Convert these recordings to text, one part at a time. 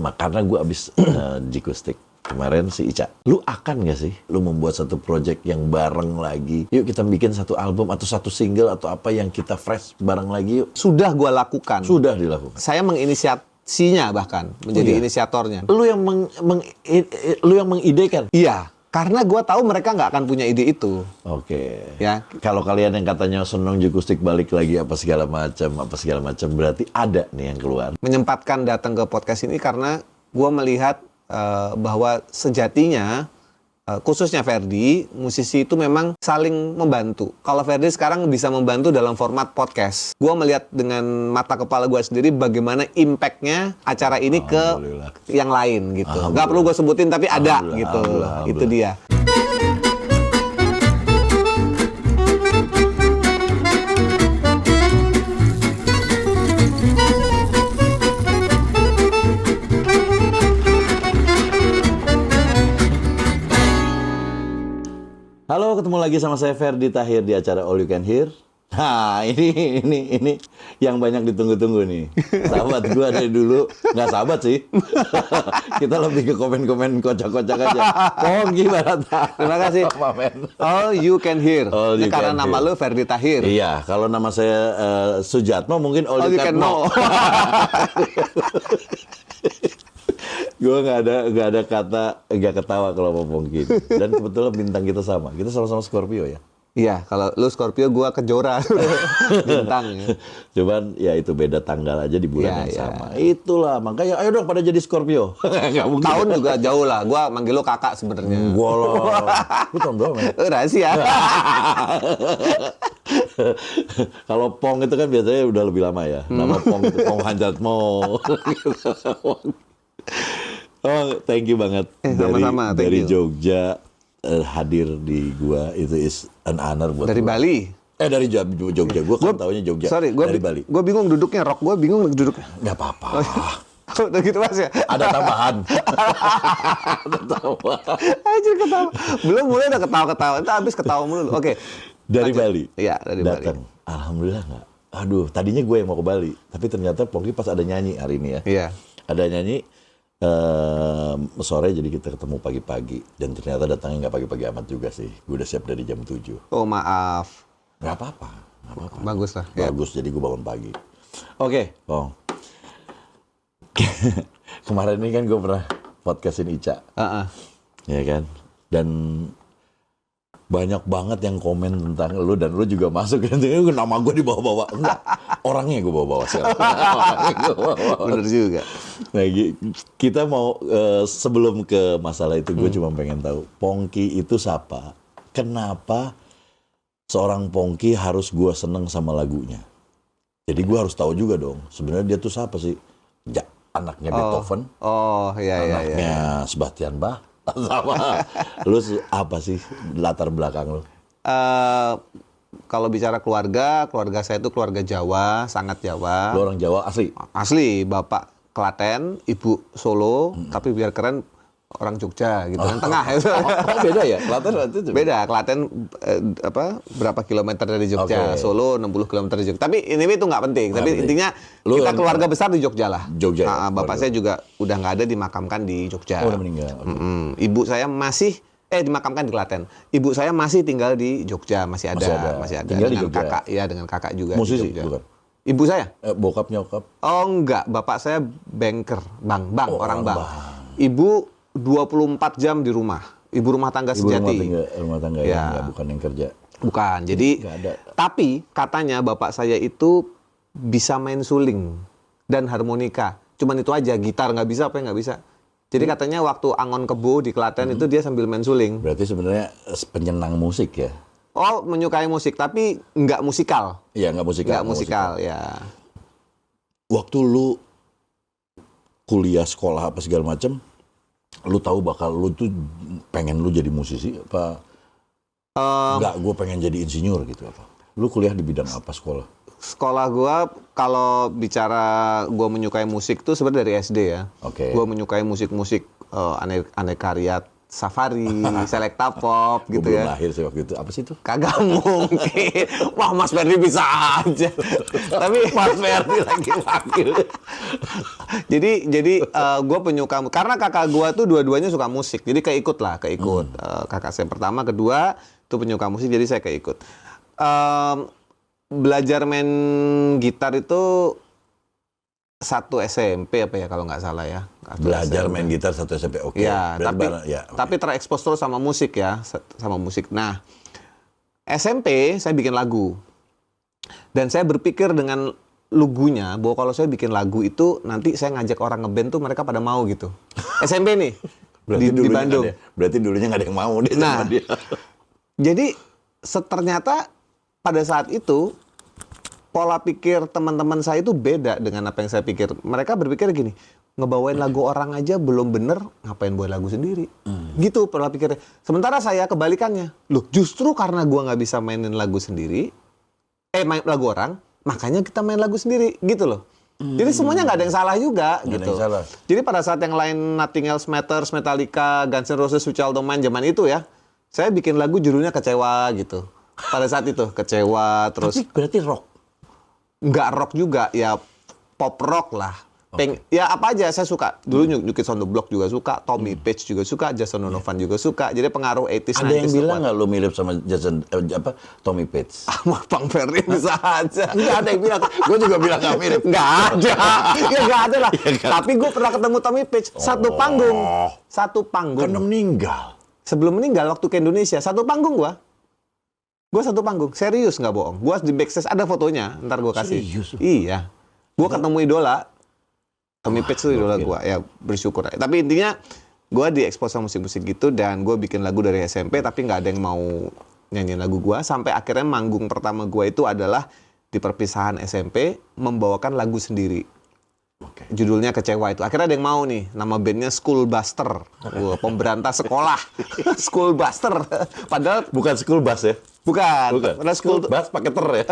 karena gue abis Jikustik kemarin si Ica, lu akan gak sih lu membuat satu project yang bareng lagi? Yuk kita bikin satu album atau satu single atau apa yang kita fresh bareng lagi yuk. Sudah gue lakukan. Sudah dilakukan. Saya menginisiasinya bahkan, menjadi inisiatornya. Lu yang lu yang mengidekan? Iya, karena gue tahu mereka nggak akan punya ide itu. Oke. Ya. Kalau kalian yang katanya seneng Jikustik balik lagi apa segala macam, berarti ada nih yang keluar. Menyempatkan datang ke podcast ini karena gue melihat bahwa sejatinya khususnya Ferdi, musisi itu memang saling membantu. Kalau Ferdi sekarang bisa membantu dalam format podcast. Gue melihat dengan mata kepala gue sendiri bagaimana impact-nya acara ini ke yang lain gitu. Gak perlu gue sebutin tapi ada gitu. Itu dia. Halo, ketemu lagi sama saya Ferdi Tahir di acara All You Can Hear. Nah, ini yang banyak ditunggu-tunggu nih. Sahabat gua dari dulu, nggak sahabat sih. Kita lebih ke komen-komen kocak-kocak aja. Pong gimana? Terima kasih. All You Can Hear. Ini karena nama lu Ferdi Tahir. Iya, kalau nama saya Sujatmo mungkin All You Can Know. Gue nggak ada kata nggak ketawa kalau mau Pongki. Dan kebetulan bintang kita sama. Kita sama-sama Scorpio ya. Iya, kalau lu Scorpio, gue Kejora. Bintang ya. Cuman ya itu beda tanggal aja di bulan yang sama. Itulah makanya ayo dong pada jadi Scorpio. Tahun juga jauh lah. Gue manggil lu kakak sebenarnya. Gue lah. Lu tahun berapa? Rahasia. Kalau Pong itu kan biasanya udah lebih lama ya. Nama Pong itu Pong Hanjatmo. Oh, thank you banget sama-sama, dari Jogja hadir di gua, itu is an honor buat dari gua. Bali. Dari Jogja, gua kan taunya Jogja. Sorry, dari Bali. Gue bingung duduknya, rock gue bingung duduknya. Nggak apa-apa. Udah gitu Mas ya? Ada tambahan. Ada tambahan. Anjir ketawa. Belum mulai udah ketawa-ketawa. Itu habis ketawa mulu. Oke. Dari lanjut. Bali. Iya, dari Datang. Bali. Alhamdulillah nggak. Aduh, tadinya gue yang mau ke Bali, tapi ternyata Pongki pas ada nyanyi hari ini ya. Iya. Ada nyanyi. Sore jadi kita ketemu pagi-pagi dan ternyata datangnya nggak pagi-pagi amat juga sih. Gue udah siap dari jam 7. Oh maaf. Nggak apa-apa. Bagus lah. Bagus, jadi gue bangun pagi. Oke, Pong. Kemarin ini kan gue pernah podcastin Ica. Ya kan? Dan banyak banget yang komen tentang lu dan lu juga masuk. Nama gue dibawa-bawa. Enggak, orangnya gue bawa-bawa sekarang. Bener juga. Nah, kita mau sebelum ke masalah itu, gue cuma pengen tahu Pongki itu siapa? Kenapa seorang Pongki harus gue seneng sama lagunya? Jadi gue harus tahu juga dong. Sebenarnya dia tuh siapa sih? Ya, anaknya Beethoven. Oh, iya. Anaknya Sebastian Bach. Sama. Lu apa sih latar belakang lu? Kalau bicara keluarga saya itu keluarga Jawa, sangat Jawa. Lu orang Jawa asli? Asli, bapak Klaten, ibu Solo, tapi biar keren orang Jogja gitu kan, tengah itu. Beda ya? Klaten itu beda. Klaten berapa kilometer dari Jogja, Solo 60 kilometer dari Jogja. Tapi ini itu nggak penting. Tapi intinya kita keluarga besar di Jogja lah. Jogja. Ya, bapak saya juga udah nggak ada, dimakamkan di Jogja. Oh, udah meninggal. Ibu saya masih dimakamkan di Klaten. Ibu saya masih tinggal di Jogja, masih ada. Tinggal dengan di Jogja. kakak, ya dengan kakak juga. Musisi di Jogja. bukan? Ibu saya? Bokap nyokap? Oh enggak, bapak saya banker, bank, orang bank. Bank. Ibu 24 jam di rumah. Ibu rumah tangga sejati. Rumah tangga ya, bukan yang kerja. Bukan. Jadi ada. Tapi katanya bapak saya itu bisa main suling dan harmonika. Cuman itu aja, gitar nggak bisa, apa yang nggak bisa. Jadi katanya waktu Angon Kebo di Klaten itu dia sambil main suling. Berarti sebenarnya penyenang musik ya? Oh, menyukai musik, tapi nggak musikal. Iya, nggak musikal. Nggak musikal, ya. Waktu lu kuliah, sekolah, apa segala macam, lu tahu bakal lu tuh pengen lu jadi musisi apa? Enggak, gue pengen jadi insinyur gitu apa? Lu kuliah di bidang apa sekolah? Sekolah gue, kalau bicara gue menyukai musik tuh sebenarnya dari SD ya. Oke. Gue menyukai musik-musik aneka rakyat, Safari, Selecta Pop Gue gitu belum ya. lahir sih waktu itu. Apa sih itu? Kagak mungkin. Wah, Mas Ferdi bisa aja. Tapi Mas Ferdi lagi wakil. jadi gue penyuka karena kakak gue tuh dua-duanya suka musik. Jadi keikut. Kakak saya pertama, kedua itu penyuka musik, jadi saya keikut. Belajar main gitar itu satu SMP apa ya kalau nggak salah ya. Belajar main gitar satu SMP, oke. Ya, Berarti tapi terekspos terus sama musik ya, sama musik. Nah, SMP saya bikin lagu. Dan saya berpikir dengan lugunya bahwa kalau saya bikin lagu itu nanti saya ngajak orang ngeband tuh mereka pada mau gitu. SMP nih berarti di Bandung. Berarti dulunya nggak ada yang mau deh Nah, sama dia. Jadi ternyata pada saat itu pola pikir teman-teman saya itu beda dengan apa yang saya pikir. Mereka berpikir gini, ngebawain lagu orang aja belum bener, ngapain buat lagu sendiri? Gitu pola pikirnya. Sementara saya kebalikannya. Loh, justru karena gua nggak bisa mainin lagu sendiri, main lagu orang, makanya kita main lagu sendiri, gitu loh. Jadi semuanya nggak ada yang salah juga, Nggak ada gitu. yang salah. Jadi pada saat yang lain Nothing Else Matters, Metallica, Guns N' Roses, Sweet Child O' Mine, zaman itu ya, saya bikin lagu judulnya Kecewa gitu. Pada saat itu Kecewa, terus Tapi berarti rock. nggak rock juga, ya pop rock lah. Ya apa aja saya suka. Dulu New Kids on the Block juga suka, Tommy Page juga suka, Jason Donovan juga suka. Jadi pengaruh 80s, Ada yang 90s bilang nggak lo mirip sama Tommy Page? sama Bang Ferry bisa aja. Nggak ada yang bilang. Gue juga bilang nggak mirip. Nggak ada. Ya nggak ada lah. Ya, kan? Tapi gue pernah ketemu Tommy Page. Satu panggung. Satu panggung. Karena meninggal. Sebelum meninggal waktu ke Indonesia. Satu panggung gua. Gue satu panggung. Serius nggak bohong. Gue di backstage ada fotonya. Ntar gue kasih. Serius? Iya. Gue ketemu idola. Tommy Page itu idola gue. Ya bersyukur. Tapi intinya gue diekspos sama musik-musik gitu. Dan gue bikin lagu dari SMP. Tapi nggak ada yang mau nyanyiin lagu gue. Sampai akhirnya manggung pertama gue itu adalah di perpisahan SMP. Membawakan lagu sendiri. Judulnya Kecewa itu. Akhirnya ada yang mau nih. Nama bandnya School Buster. Wah, pemberantas sekolah. School Buster. Padahal Bukan school bus ya? bukan. Bukan. Padahal School bus pakai ter ya?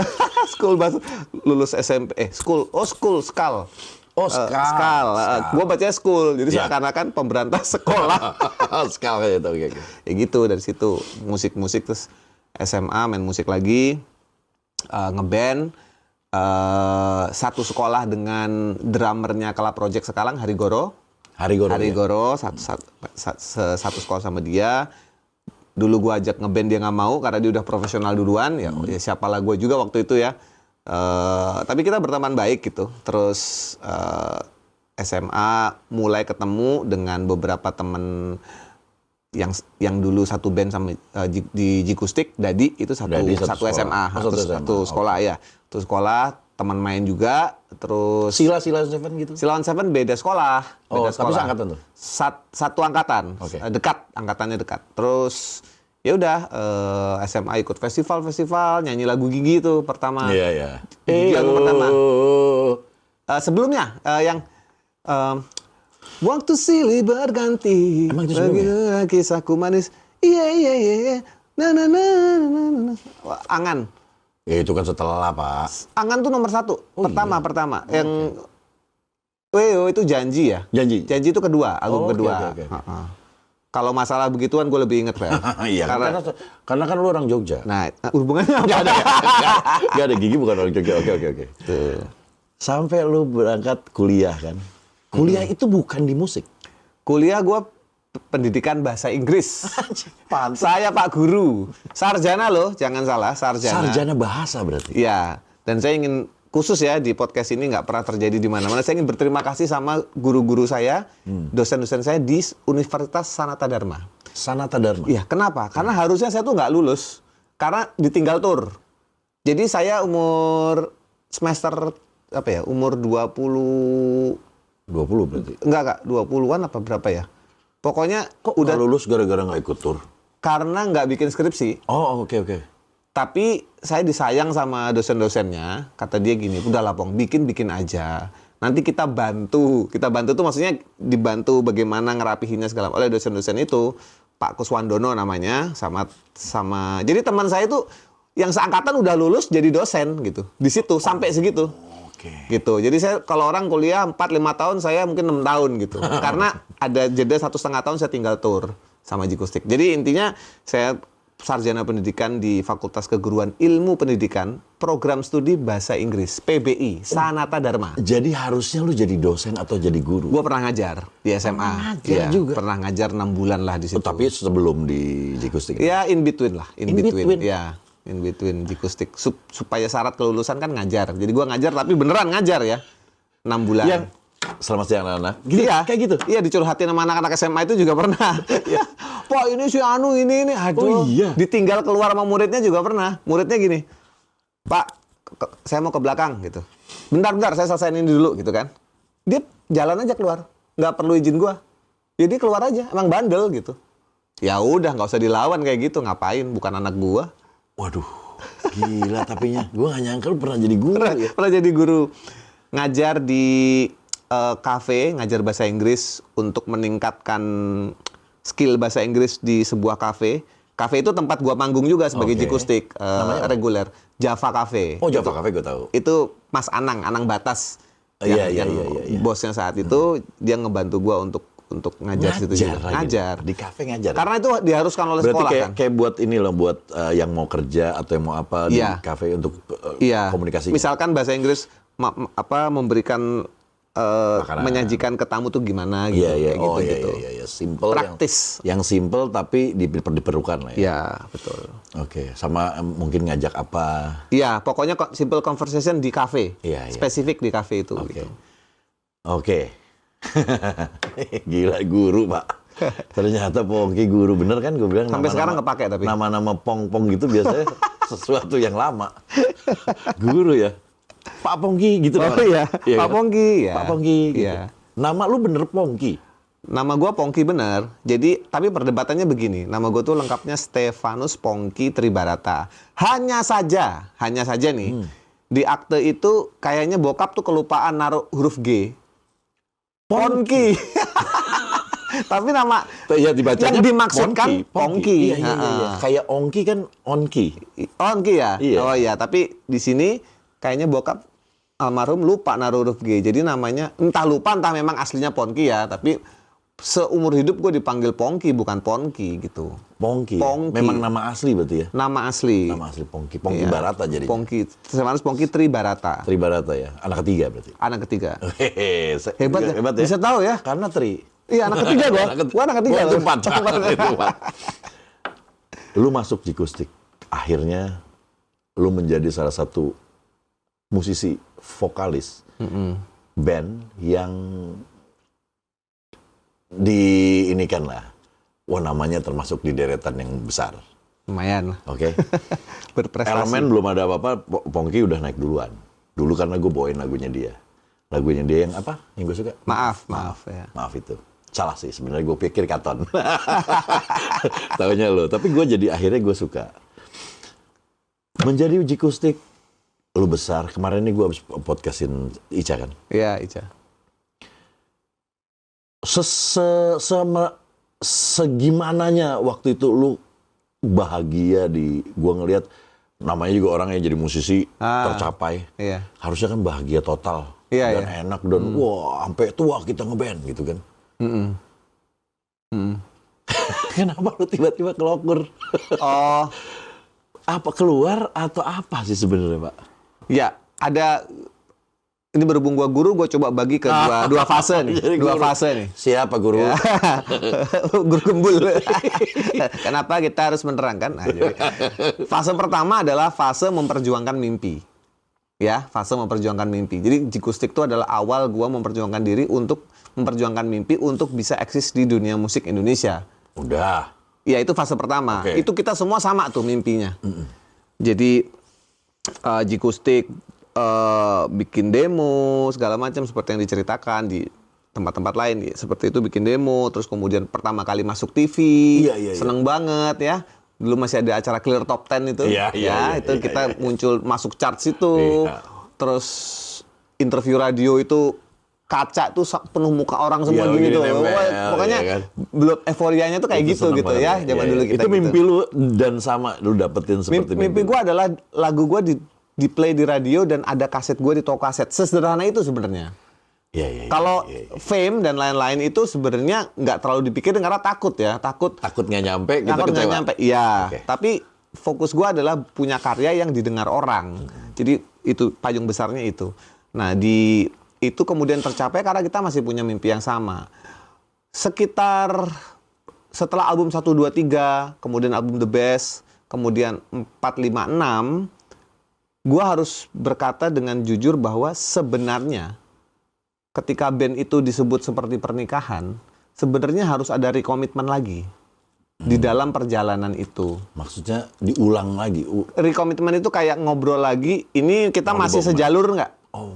School Buster. Lulus SMP. School. Oh, School. Skal. Oh, Skal. Skal. Gue bacanya School. Jadi Ya. seakan-akan pemberantas sekolah. Skal itu, oke. Ya gitu. Dari situ. Musik-musik. Terus SMA main musik lagi. Ngeband. Satu sekolah dengan drummernya Kala Project sekarang, Hari Goro. Hari Goro, satu sekolah sama dia. Dulu gue ajak ngeband, dia nggak mau karena dia udah profesional duluan. Ya siapalah gue juga waktu itu ya. Tapi kita berteman baik gitu. Terus SMA mulai ketemu dengan beberapa temen yang dulu satu band sama di Jikustik, Dadi itu satu sekolah. SMA, Oh, satu sekolah ya. Satu sekolah, teman main juga. Terus Sila Seven gitu? Silawan Seven beda sekolah. Oh, tapi seangkatan tuh? Satu angkatan. Oke. Dekat, angkatannya dekat. Terus ya udah SMA ikut festival, nyanyi lagu Gigi itu pertama. Iya, iya. Gigi lagu pertama. Sebelumnya yang waktu silih berganti. Emang itu sebelumnya? Kisahku manis. Iya. Na. Wah, Angan. Ya itu kan setelah Pak. Angan tuh nomor 1. Oh, Pertama. Yang Weo itu Janji ya? Janji. Janji itu kedua, album Oh, oke, kedua. oke. Kalau masalah begituan gue lebih inget, Pak. Iya, karena kan lu orang Jogja. Nah, hubungannya apa? Gak ada, Gigi bukan orang Jogja. Oke. Sampai lu berangkat kuliah kan. Kuliah itu bukan di musik. Kuliah gue pendidikan bahasa Inggris. Pantes. Saya Pak Guru. Sarjana loh, jangan salah, sarjana. Sarjana bahasa berarti. Iya, dan saya ingin khusus ya di podcast ini nggak pernah terjadi di mana-mana. Saya ingin berterima kasih sama guru-guru saya, dosen-dosen saya di Universitas Sanata Dharma. Sanata Dharma. Iya, kenapa? Karena harusnya saya tuh nggak lulus, karena ditinggal tur. Jadi saya umur semester apa ya? Umur 20 berarti. enggak 20-an apa berapa ya? Pokoknya Kok udah nggak lulus gara-gara nggak ikut tur? karena nggak bikin skripsi. Oh, oke. Tapi saya disayang sama dosen-dosennya. Kata dia gini, udahlah Pong, bikin aja. Nanti kita bantu. Kita bantu tuh maksudnya dibantu bagaimana ngerapihinnya segala oleh dosen-dosen itu. Pak Kuswandono namanya sama. Jadi teman saya itu yang seangkatan udah lulus jadi dosen gitu. Di situ sampai segitu. Oke. Gitu. Jadi saya kalau orang kuliah 4-5 tahun, saya mungkin 6 tahun gitu. Karena ada jeda 1,5 tahun saya tinggal tur. sama Jikustik. Jadi intinya saya sarjana pendidikan di Fakultas Keguruan Ilmu Pendidikan, program studi bahasa Inggris, PBI, Sanata Dharma. Jadi harusnya lu jadi dosen atau jadi guru. Gue pernah ngajar di SMA. ngajar juga? Pernah ngajar 6 bulan lah di situ. Tapi sebelum di Jikustik. Ya in between lah, in In between. between. Ya, in between Jikustik. Supaya syarat kelulusan kan ngajar. Jadi gue ngajar tapi beneran ngajar ya. 6 bulan. Yang selamat siang anak-anak. Gitu, Iya, kayak gitu. Iya, dicurhatin sama anak-anak SMA itu juga pernah. Pak, ini si Anu ini. Aduh. Oh, iya. Ditinggal keluar sama muridnya juga pernah. Muridnya gini, Pak, saya mau ke belakang gitu. Bentar, saya selesaiin ini dulu gitu kan. Dia jalan aja keluar, nggak perlu izin gua. Jadi keluar aja, emang bandel gitu. Ya udah, nggak usah dilawan kayak gitu. Ngapain? Bukan anak gua. Waduh, gila tapinya. Gue gak nyangka lu pernah jadi guru ya. Pernah jadi guru ngajar di kafe, ngajar bahasa Inggris untuk meningkatkan skill bahasa Inggris di sebuah kafe. Kafe itu tempat gua manggung juga sebagai Oke. Jikustik Namanya apa? reguler. Java Cafe. Oh, Java Cafe gue tahu. Itu Mas Anang Batas. Iya. Bosnya saat itu dia ngebantu gua untuk ngajar situ juga. lagi. Ngajar. Di kafe ngajar. Karena itu diharuskan oleh Berarti sekolah kayak, kan. kayak buat ini loh, buat yang mau kerja atau yang mau apa di Iya. kafe untuk Iya. komunikasi. Misalkan bahasa Inggris memberikan Makanan. menyajikan ke tamu tuh gimana gitu. Iya. Kayak Oh gitu. iya. Simple. Praktis. Yang simple tapi diperlukan lah ya. Iya, betul. Oke. Sama mungkin ngajak apa. Iya, pokoknya simple conversation di kafe. Iya. Spesifik di kafe itu. Oke. Gitu. Oke. Gila guru, Pak. Ternyata Pongki guru. Bener kan gue bilang. Sampai sekarang kepake tapi. Nama-nama pong-pong gitu biasanya sesuatu yang lama. Guru ya. Pak Pongki gitu. Oh kan? iya, Pak kan? Pongki. Ya. Pak Pongki. Gitu. Iya. Nama lu bener Pongki. Nama gua Pongki bener. Jadi, tapi perdebatannya begini. Nama gua tuh lengkapnya Stefanus Pongki Tribarata. Hanya saja nih. Di akte itu kayaknya bokap tuh kelupaan naruh huruf G. Pongki. Tapi nama Ya dibacanya yang dimaksudkan Pongki. Iya. Kayak Ongki kan Onki. Onki ya? Iya. Oh iya, tapi di sini kayaknya bokap almarhum lupa naruh huruf G. Jadi namanya entah lupa entah memang aslinya Pongki ya, tapi seumur hidup gue dipanggil Pongki bukan Pongki gitu. Pongki. Pongki. Memang nama asli berarti ya? Nama asli. Nama asli Pongki. Pongki Iya. Barata jadi. Pongki. Stefanus Pongki Tribarata. Tribarata ya. Anak ketiga berarti. Anak ketiga. Hehehe. Hebat ya? Hebat ya. Bisa tahu ya? Karena Tri. Iya, anak ketiga gua. Gua anak ketiga. Itu loh. empat. Itu empat. Lu masuk Jikustik. Akhirnya lu menjadi salah satu musisi vokalis band yang diinikan lah. Wah, namanya termasuk di deretan yang besar. Lumayan lah. Oke. Berprestasi. Elemen belum ada apa-apa, Pongki udah naik duluan. Dulu karena gue bawain lagunya dia. Lagunya dia yang apa? Yang gue suka? Maaf ya. Maaf itu. Salah sih, sebenarnya gue pikir Katon. Taunya lo. Tapi gue jadi akhirnya gue suka. Menjadi Jikustik, lu besar. Kemarin ini gue habis podcastin Ica kan. Iya, Ica. Segimananya waktu itu lu bahagia gue ngelihat namanya juga orang yang jadi musisi tercapai. Iya. Harusnya kan bahagia total. Iya, dan enak dan wah sampai tua kita ngeband gitu kan. Kenapa lu tiba-tiba kelokur? Oh, Apa keluar atau apa sih sebenarnya, Pak? ya ada. Ini berhubung gua guru, gua coba bagi ke dua fase nih. Jadi Dua guru. fase nih. Siapa guru? Guru gembul. Kenapa kita harus menerangkan? Nah, jadi, fase pertama adalah fase memperjuangkan mimpi. Ya, fase memperjuangkan mimpi. Jadi Jikustik itu adalah awal gua memperjuangkan diri untuk memperjuangkan mimpi untuk bisa eksis di dunia musik Indonesia. Udah. Ya, itu fase pertama. Oke. Itu kita semua sama tuh mimpinya. Jadi Jikustik bikin demo segala macam seperti yang diceritakan di tempat-tempat lain. Seperti itu bikin demo, terus kemudian pertama kali masuk TV, Iya. seneng banget ya. Dulu masih ada acara Clear Top 10 itu. Iya, itu kita muncul masuk chart situ. Iya. Terus interview radio itu kaca tuh penuh muka orang semua Iya, gini begini tuh. nempel, Wah, pokoknya ya kan? belum euforianya tuh kayak Itu gitu seneng banget ya. Zaman dulu kita Itu gitu. mimpi lu dan sama lu dapetin seperti Mimpi gue adalah lagu gue di play di radio dan ada kaset gue di toko kaset. Sesederhana itu sebenarnya. Kalau fame dan lain-lain itu sebenarnya nggak terlalu dipikirin karena takut ya, takut nggak nyampe, kita nggak kecewa. nyampe. Iya, Oke. tapi fokus gue adalah punya karya yang didengar orang. Jadi itu payung besarnya itu. Nah, itu kemudian tercapai karena kita masih punya mimpi yang sama. Sekitar setelah album 1, 2, 3, kemudian album The Best, kemudian 4, 5, 6, gue harus berkata dengan jujur bahwa sebenarnya ketika band itu disebut seperti pernikahan, sebenarnya harus ada rekomitmen lagi di dalam perjalanan itu. Maksudnya diulang lagi. Rekomitmen itu kayak ngobrol lagi, ini kita Mau masih dibawa sejalur nggak? Oh,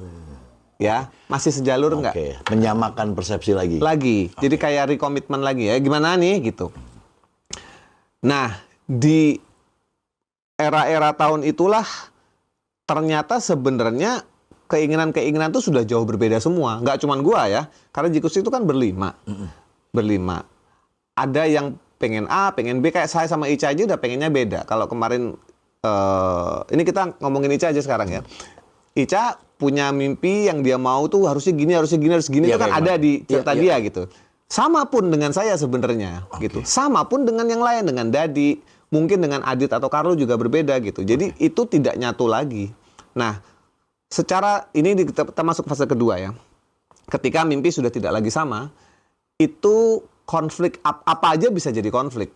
Ya, masih sejalur nggak? oke. Menyamakan persepsi lagi. Jadi kayak rekomitmen lagi ya, gimana nih gitu. Nah, di era-era tahun itulah ternyata sebenarnya keinginan-keinginan itu sudah jauh berbeda semua. Nggak cuman gua ya, karena Jikus itu kan berlima. Ada yang pengen A, pengen B, kayak saya sama Ica aja udah pengennya beda. Kalau kemarin, ini kita ngomongin Ica aja sekarang ya. Ica punya mimpi yang dia mau tuh harusnya gini, harus gini, Iya, itu kan kayak ada gimana? di cerita Iya, dia gitu. Sama pun dengan saya sebenarnya gitu. Sama pun dengan yang lain, dengan Dadi, mungkin dengan Adit atau Carlo juga berbeda gitu. Jadi itu tidak nyatu lagi. Nah, secara ini kita masuk fase kedua ya. Ketika mimpi sudah tidak lagi sama, itu konflik apa aja bisa jadi konflik.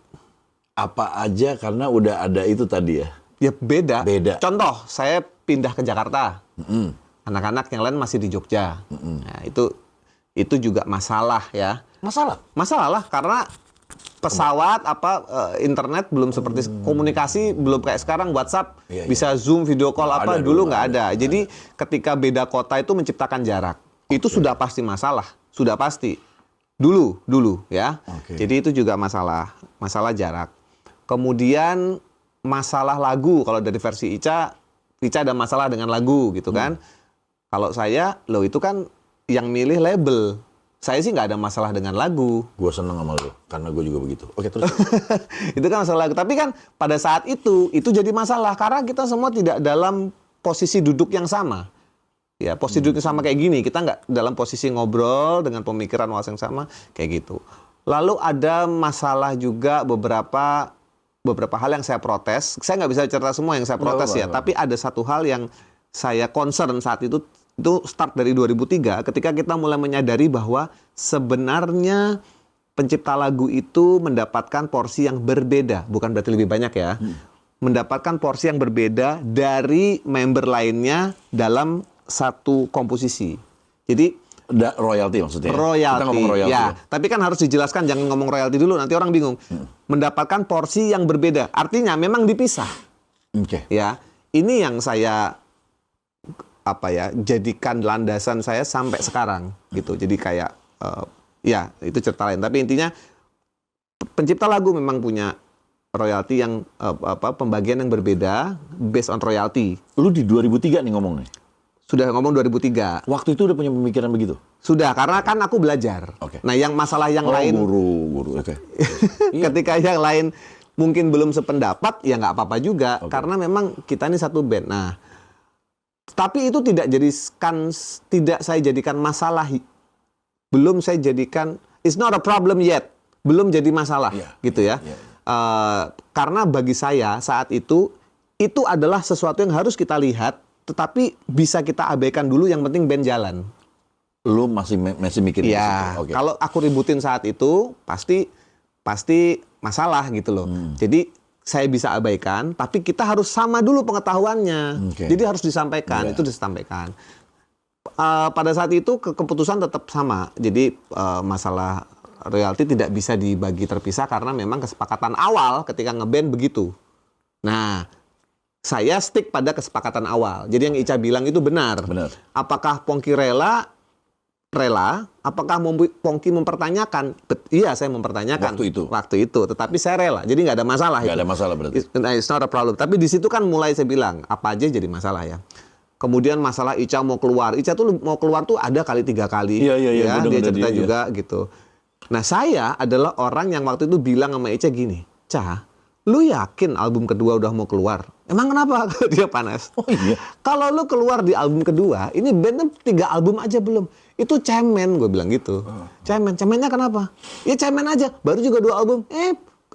Apa aja karena udah ada itu tadi ya. Ya beda. Beda. Contoh, saya pindah ke Jakarta. Anak-anak yang lain masih di Jogja. Nah, itu juga masalah ya. Masalah lah karena pesawat internet belum seperti komunikasi belum kayak sekarang WhatsApp bisa Zoom video call Ada dulu dulu, nggak ada. ada. Jadi ketika beda kota itu menciptakan jarak. Itu sudah pasti masalah, sudah pasti. Dulu ya. Oke. Jadi itu juga masalah jarak. Kemudian masalah lagu kalau dari versi Ica ada masalah dengan lagu gitu kan. Kalau saya itu kan yang milih label. Saya sih nggak ada masalah dengan lagu. Gue seneng sama lu, karena gue juga begitu. Oke, terus. Itu kan masalah lagu. Tapi kan pada saat itu jadi masalah karena kita semua tidak dalam posisi duduk yang sama. Ya, posisi duduk yang sama kayak gini. Kita nggak dalam posisi ngobrol dengan pemikiran wawasan yang sama kayak gitu. Lalu ada masalah juga beberapa hal yang saya protes. Saya nggak bisa cerita semua yang saya protes ya. Tapi ada satu hal yang saya concern saat itu start dari 2003 ketika kita mulai menyadari bahwa sebenarnya pencipta lagu itu mendapatkan porsi yang berbeda, bukan berarti lebih banyak ya. Mendapatkan porsi yang berbeda dari member lainnya dalam satu komposisi. Jadi Royalti maksudnya. royalti, Kita ngomong royalti. ya. Tapi kan harus dijelaskan, jangan ngomong royalti dulu, nanti orang bingung. Mendapatkan porsi yang berbeda, artinya memang dipisah. Oke. Ya, ini yang saya jadikan landasan saya sampai sekarang gitu. Jadi kayak ya itu cerita lain. Tapi intinya pencipta lagu memang punya royalti yang pembagian yang berbeda based on royalti. Lu di 2003 nih ngomongnya. Sudah ngomong 2003. Waktu itu udah punya pemikiran begitu. Sudah, karena kan aku belajar. Oke. Nah, yang masalah yang lain Guru. Oke. ketika yang lain mungkin belum sependapat, ya nggak apa-apa juga. Karena memang kita ini satu band. Nah, tapi itu tidak saya jadikan masalah. Belum saya jadikan, it's not a problem yet. Belum jadi masalah, gitu ya. Karena bagi saya saat itu adalah sesuatu yang harus kita lihat, tetapi bisa kita abaikan dulu, yang penting band jalan. Lu masih mikirin Ya, itu. Oke. kalau aku ributin saat itu, pasti masalah gitu loh. Jadi saya bisa abaikan, tapi kita harus sama dulu pengetahuannya. Oke. Jadi harus disampaikan, itu disampaikan. Pada saat itu keputusan tetap sama. Jadi masalah royalti tidak bisa dibagi terpisah karena memang kesepakatan awal ketika ngeband begitu. Nah, saya stick pada kesepakatan awal. Jadi yang Ica bilang itu benar. Apakah Pongki rela? Apakah Pongki mempertanyakan? Iya, saya mempertanyakan waktu itu. Tetapi saya rela, jadi nggak ada masalah. Nggak ada masalah berarti. It's not a problem. Tapi di situ kan mulai saya bilang apa aja jadi masalah ya. Kemudian masalah Ica mau keluar. Ica tuh mau keluar tuh ada kali 3 kali. Iya, dia cerita juga gitu. Nah, saya adalah orang yang waktu itu bilang sama Ica gini, Ca, lu yakin album kedua udah mau keluar? Emang kenapa? Dia panas. Oh iya. Kalau lu keluar di album kedua, ini bandnya 3 album aja belum. Itu cemen, gue bilang gitu. Cemennya kenapa? Ya cemen aja, baru juga 2 album.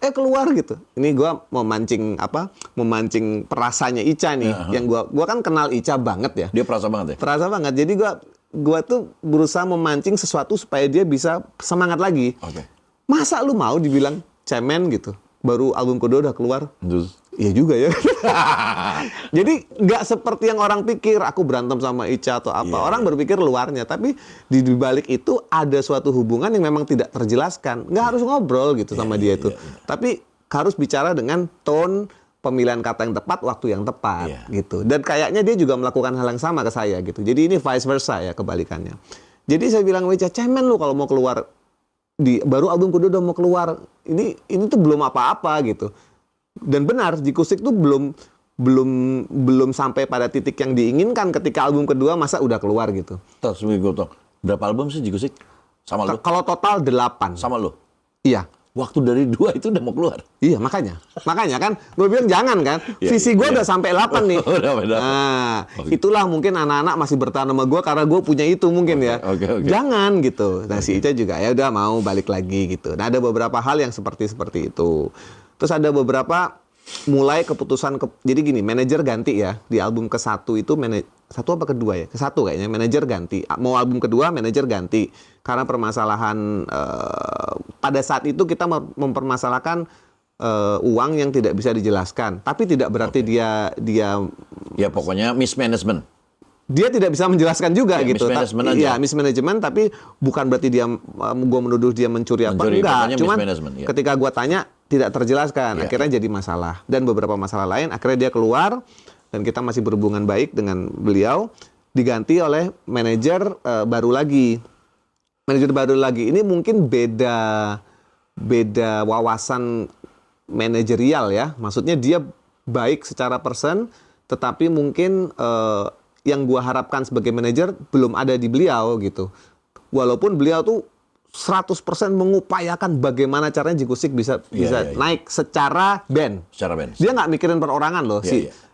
Keluar gitu. Ini gue mau memancing perasanya Ica nih. Yang gua kan kenal Ica banget ya. Dia perasa banget ya? Perasa banget. Jadi gua tuh berusaha memancing sesuatu supaya dia bisa semangat lagi. Oke. Masa lu mau dibilang cemen gitu? Baru album kedua udah keluar? Terus? Iya juga ya. Jadi nggak seperti yang orang pikir aku berantem sama Ica atau apa. Orang berpikir luarnya, tapi di balik itu ada suatu hubungan yang memang tidak terjelaskan. Nggak harus ngobrol gitu sama dia itu. Tapi harus bicara dengan tone, pemilihan kata yang tepat, waktu yang tepat gitu. Dan kayaknya dia juga melakukan hal yang sama ke saya gitu. Jadi ini vice versa ya, kebalikannya. Jadi saya bilang, Ica, cemen lu kalau mau keluar baru album kedua udah mau keluar. Ini tuh belum apa-apa gitu. Dan benar, Jikustik tuh belum sampai pada titik yang diinginkan ketika album kedua masa udah keluar gitu. Terus berapa album sih Jikustik? Sama lu? Kalau total 8. Sama lu? Iya. Waktu dari 2 itu udah mau keluar. Iya, makanya kan gue bilang jangan kan. Visi gue udah sampai 8 nih. Nah, itulah mungkin anak-anak masih bertahan sama gue karena gue punya itu mungkin ya. Jangan gitu. Nah, si Ica juga ya udah mau balik lagi gitu. Nah, ada beberapa hal yang seperti itu. Terus ada beberapa mulai keputusan jadi gini, manajer ganti ya. Di album ke-1 itu satu apa kedua ya? Ke-1 kayaknya manajer ganti. Mau album kedua manajer ganti. Karena permasalahan pada saat itu kita mempermasalahkan uang yang tidak bisa dijelaskan. Tapi tidak berarti dia ya pokoknya mismanagement. Dia tidak bisa menjelaskan juga ya, gitu. Iya, mismanagement, tapi bukan berarti gua menuduh dia mencuri apa enggak. Cuman ketika gua tanya tidak terjelaskan, akhirnya jadi masalah. Dan beberapa masalah lain akhirnya dia keluar dan kita masih berhubungan baik dengan beliau, diganti oleh manajer baru lagi. Manajer baru lagi ini mungkin beda wawasan manajerial ya. Maksudnya dia baik secara person, tetapi mungkin yang gua harapkan sebagai manajer belum ada di beliau gitu. Walaupun beliau tuh 100% mengupayakan bagaimana caranya Jikustik bisa naik secara band. Secara band. Dia nggak mikirin perorangan loh.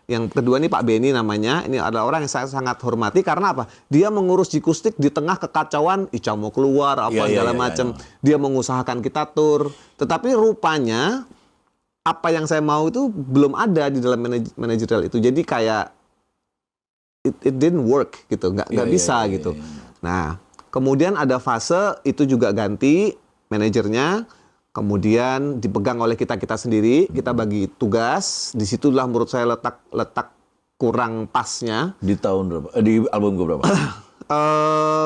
Yang kedua nih Pak Benny namanya, ini adalah orang yang saya sangat hormati karena apa? Dia mengurus Jikustik di tengah kekacauan, Ica mau keluar segala macam. Dia mengusahakan kita tur, tetapi rupanya apa yang saya mau itu belum ada di dalam manajerial itu. Jadi kayak it didn't work gitu, nggak bisa gitu. Nah, kemudian ada fase itu juga ganti manajernya. Kemudian dipegang oleh kita sendiri, kita bagi tugas. Disitulah menurut saya letak kurang pasnya. Di tahun berapa? Di album gue berapa?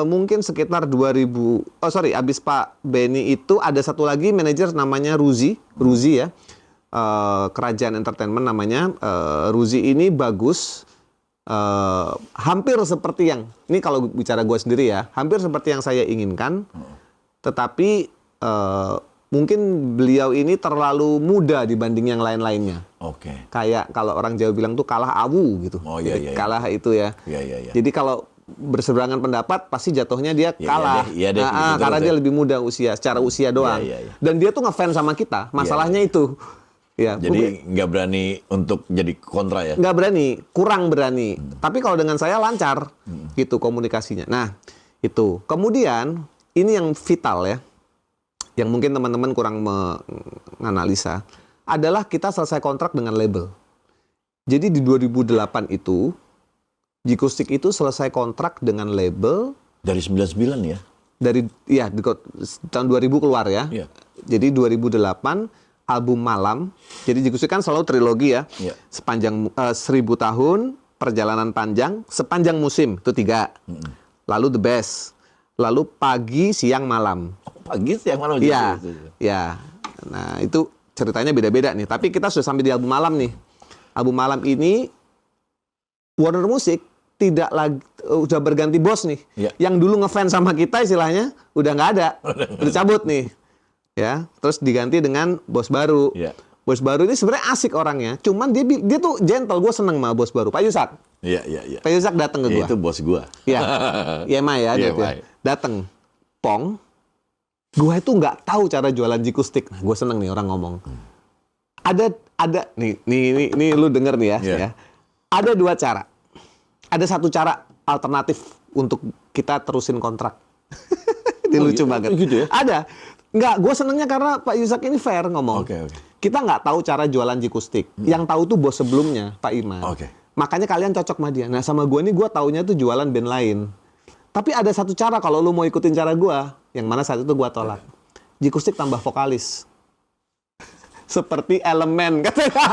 Mungkin sekitar 2000. Abis Pak Benny itu ada satu lagi manajer namanya Ruzi ya. Kerajaan Entertainment namanya. Ruzi ini bagus. Hampir seperti yang ini kalau bicara gue sendiri ya, hampir seperti yang saya inginkan. Tetapi mungkin beliau ini terlalu muda dibanding yang lain-lainnya. Oke. Kayak kalau orang Jawa bilang tuh kalah awu gitu. Kalah itu ya. Jadi kalau berseberangan pendapat pasti jatuhnya dia kalah. Karena dia lebih muda secara usia doang. Dan dia tuh ngefans sama kita. Masalahnya itu. Ya, jadi nggak berani untuk jadi kontra ya? Nggak berani, kurang berani. Tapi kalau dengan saya lancar gitu komunikasinya. Nah, itu. Kemudian ini yang vital ya. Yang mungkin teman-teman kurang menganalisa, adalah kita selesai kontrak dengan label. Jadi di 2008 itu, Jikustik itu selesai kontrak dengan label. Dari 99 ya? Di tahun 2000 keluar ya. Jadi 2008, album Malam. Jadi Jikustik kan selalu trilogi ya. Sepanjang 1000 tahun, perjalanan panjang, sepanjang musim, itu 3. Lalu The Best. Lalu Pagi, Siang, Malam. Pagi, Siang, Malam. Iya. Nah, itu ceritanya beda-beda nih. Tapi kita sudah sampai di album Malam nih. Album Malam ini Warner Music tidak lagi udah berganti bos nih. Yang dulu ngefans sama kita istilahnya udah nggak ada. Udah cabut nih. Ya, terus diganti dengan bos baru. Bos baru ini sebenarnya asik orangnya. Cuman dia tuh gentle. Gue seneng sama bos baru. Pak Yusak. Iya. Pak Yusak datang ke gue. Itu bos gue. Iya. Yema ya. Datang. Pong. Gue itu nggak tahu cara jualan Jikustik. Nah, gue seneng nih orang ngomong. ada nih lu denger nih ya, Iya. ya. Ada 2 cara. Ada satu cara alternatif untuk kita terusin kontrak. Ini lucu banget. Gitu ya? Ada. Nggak, gue senengnya karena Pak Yusak ini fair ngomong. Oke. Kita nggak tahu cara jualan Jikustik. Yang tahu tuh bos sebelumnya, Pak Iman. Oke. Makanya kalian cocok sama dia. Nah sama gue nih, gue taunya tuh jualan band lain. Tapi ada satu cara kalau lu mau ikutin cara gue, yang mana saat itu gue tolak. Jikustik tambah vokalis. Seperti Elemen katanya.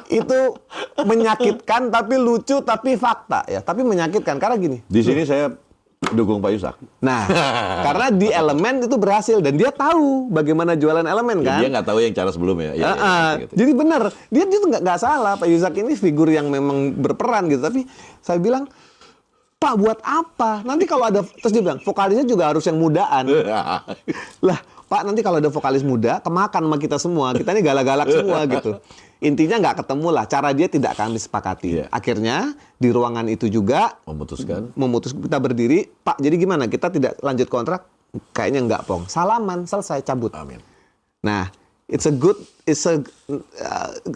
itu menyakitkan tapi lucu tapi fakta ya. Tapi menyakitkan karena gini. Di sini saya dukung Pak Yusak. Nah, karena di Elemen itu berhasil dan dia tahu bagaimana jualan Elemen kan. Dia nggak tahu yang cara sebelumnya. Ya, gitu. Jadi benar, dia tuh nggak salah. Pak Yusak ini figur yang memang berperan gitu. Tapi saya bilang, Pak buat apa? Nanti kalau ada, terus dia bilang, vokalisnya juga harus yang mudaan. Lah, Pak nanti kalau ada vokalis muda, kemakan sama kita semua. Kita ini galak-galak semua gitu. Intinya nggak ketemu lah. Cara dia tidak kami sepakati. Iya. Akhirnya di ruangan itu juga Memutuskan. kita berdiri, Pak jadi gimana? Kita tidak lanjut kontrak? Kayaknya nggak, Pong. Salaman, selesai, cabut. Amin. Nah, it's a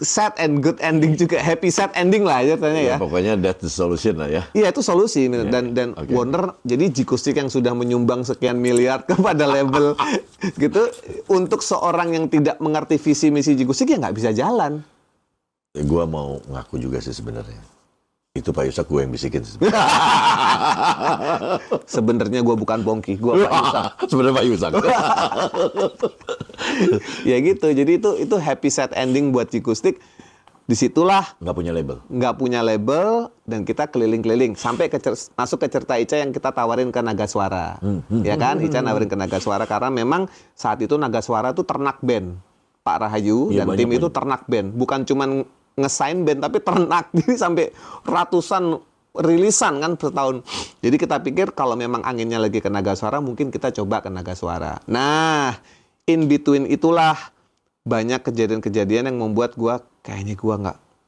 sad and good ending juga, happy sad ending lah ya tanya ya. Pokoknya that's the solution lah ya. Iya itu solusi dan oke. Warner jadi Jikustik yang sudah menyumbang sekian miliar kepada label gitu untuk seorang yang tidak mengerti visi misi Jikustik ya nggak bisa jalan. Gua mau ngaku juga sih sebenarnya. Itu Pak Yusak gue yang bisikin. Sebenarnya gue bukan Pongki, gue Pak Yusak. Sebenarnya Pak Yusak. Ya gitu, jadi itu happy sad ending buat Jikustik. Disitulah Nggak punya label. nggak punya label dan kita keliling-keliling sampai masuk ke Cerita Ica yang kita tawarin ke Naga Suara, ya kan? Ica nawarin ke Naga Suara karena memang saat itu Naga Suara tuh ternak band, Pak Rahayu Iya, dan tim banyak. itu ternak band, bukan cuman ngesign band tapi ternak, jadi sampai ratusan rilisan kan setahun. Jadi kita pikir kalau memang anginnya lagi ke Naga Suara mungkin kita coba ke Naga Suara. Nah, in between itulah banyak kejadian-kejadian yang membuat kayaknya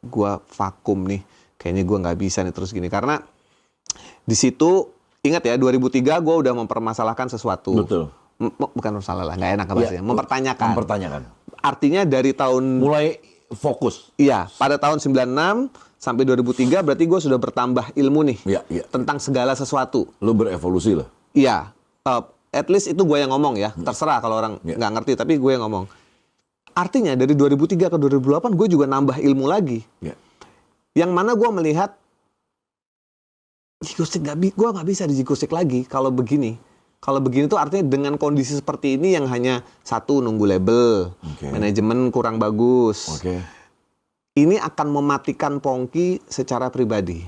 gua vakum nih, kayaknya gua nggak bisa nih terus gini karena di situ ingat ya 2003 gua udah mempermasalahkan sesuatu. Betul. Bukan masalah lah, nggak enak bahasanya, mempertanyakan. Mempertanyakan. Artinya dari tahun Mulai fokus. iya pada tahun 96 sampai 2003 berarti gua sudah bertambah ilmu nih Iya. tentang segala sesuatu. Lu berevolusi lah. Iya, at least itu gue yang ngomong ya. Terserah kalau orang Iya. nggak ngerti, tapi gue yang ngomong. Artinya dari 2003 ke 2008 gue juga nambah ilmu lagi. Iya. Yang mana gue melihat Jikustik gue nggak bisa di Jikustik lagi kalau begini. Kalau begini tuh artinya dengan kondisi seperti ini yang hanya satu nunggu label, Oke. manajemen kurang bagus. Oke. Ini akan mematikan Pongki secara pribadi.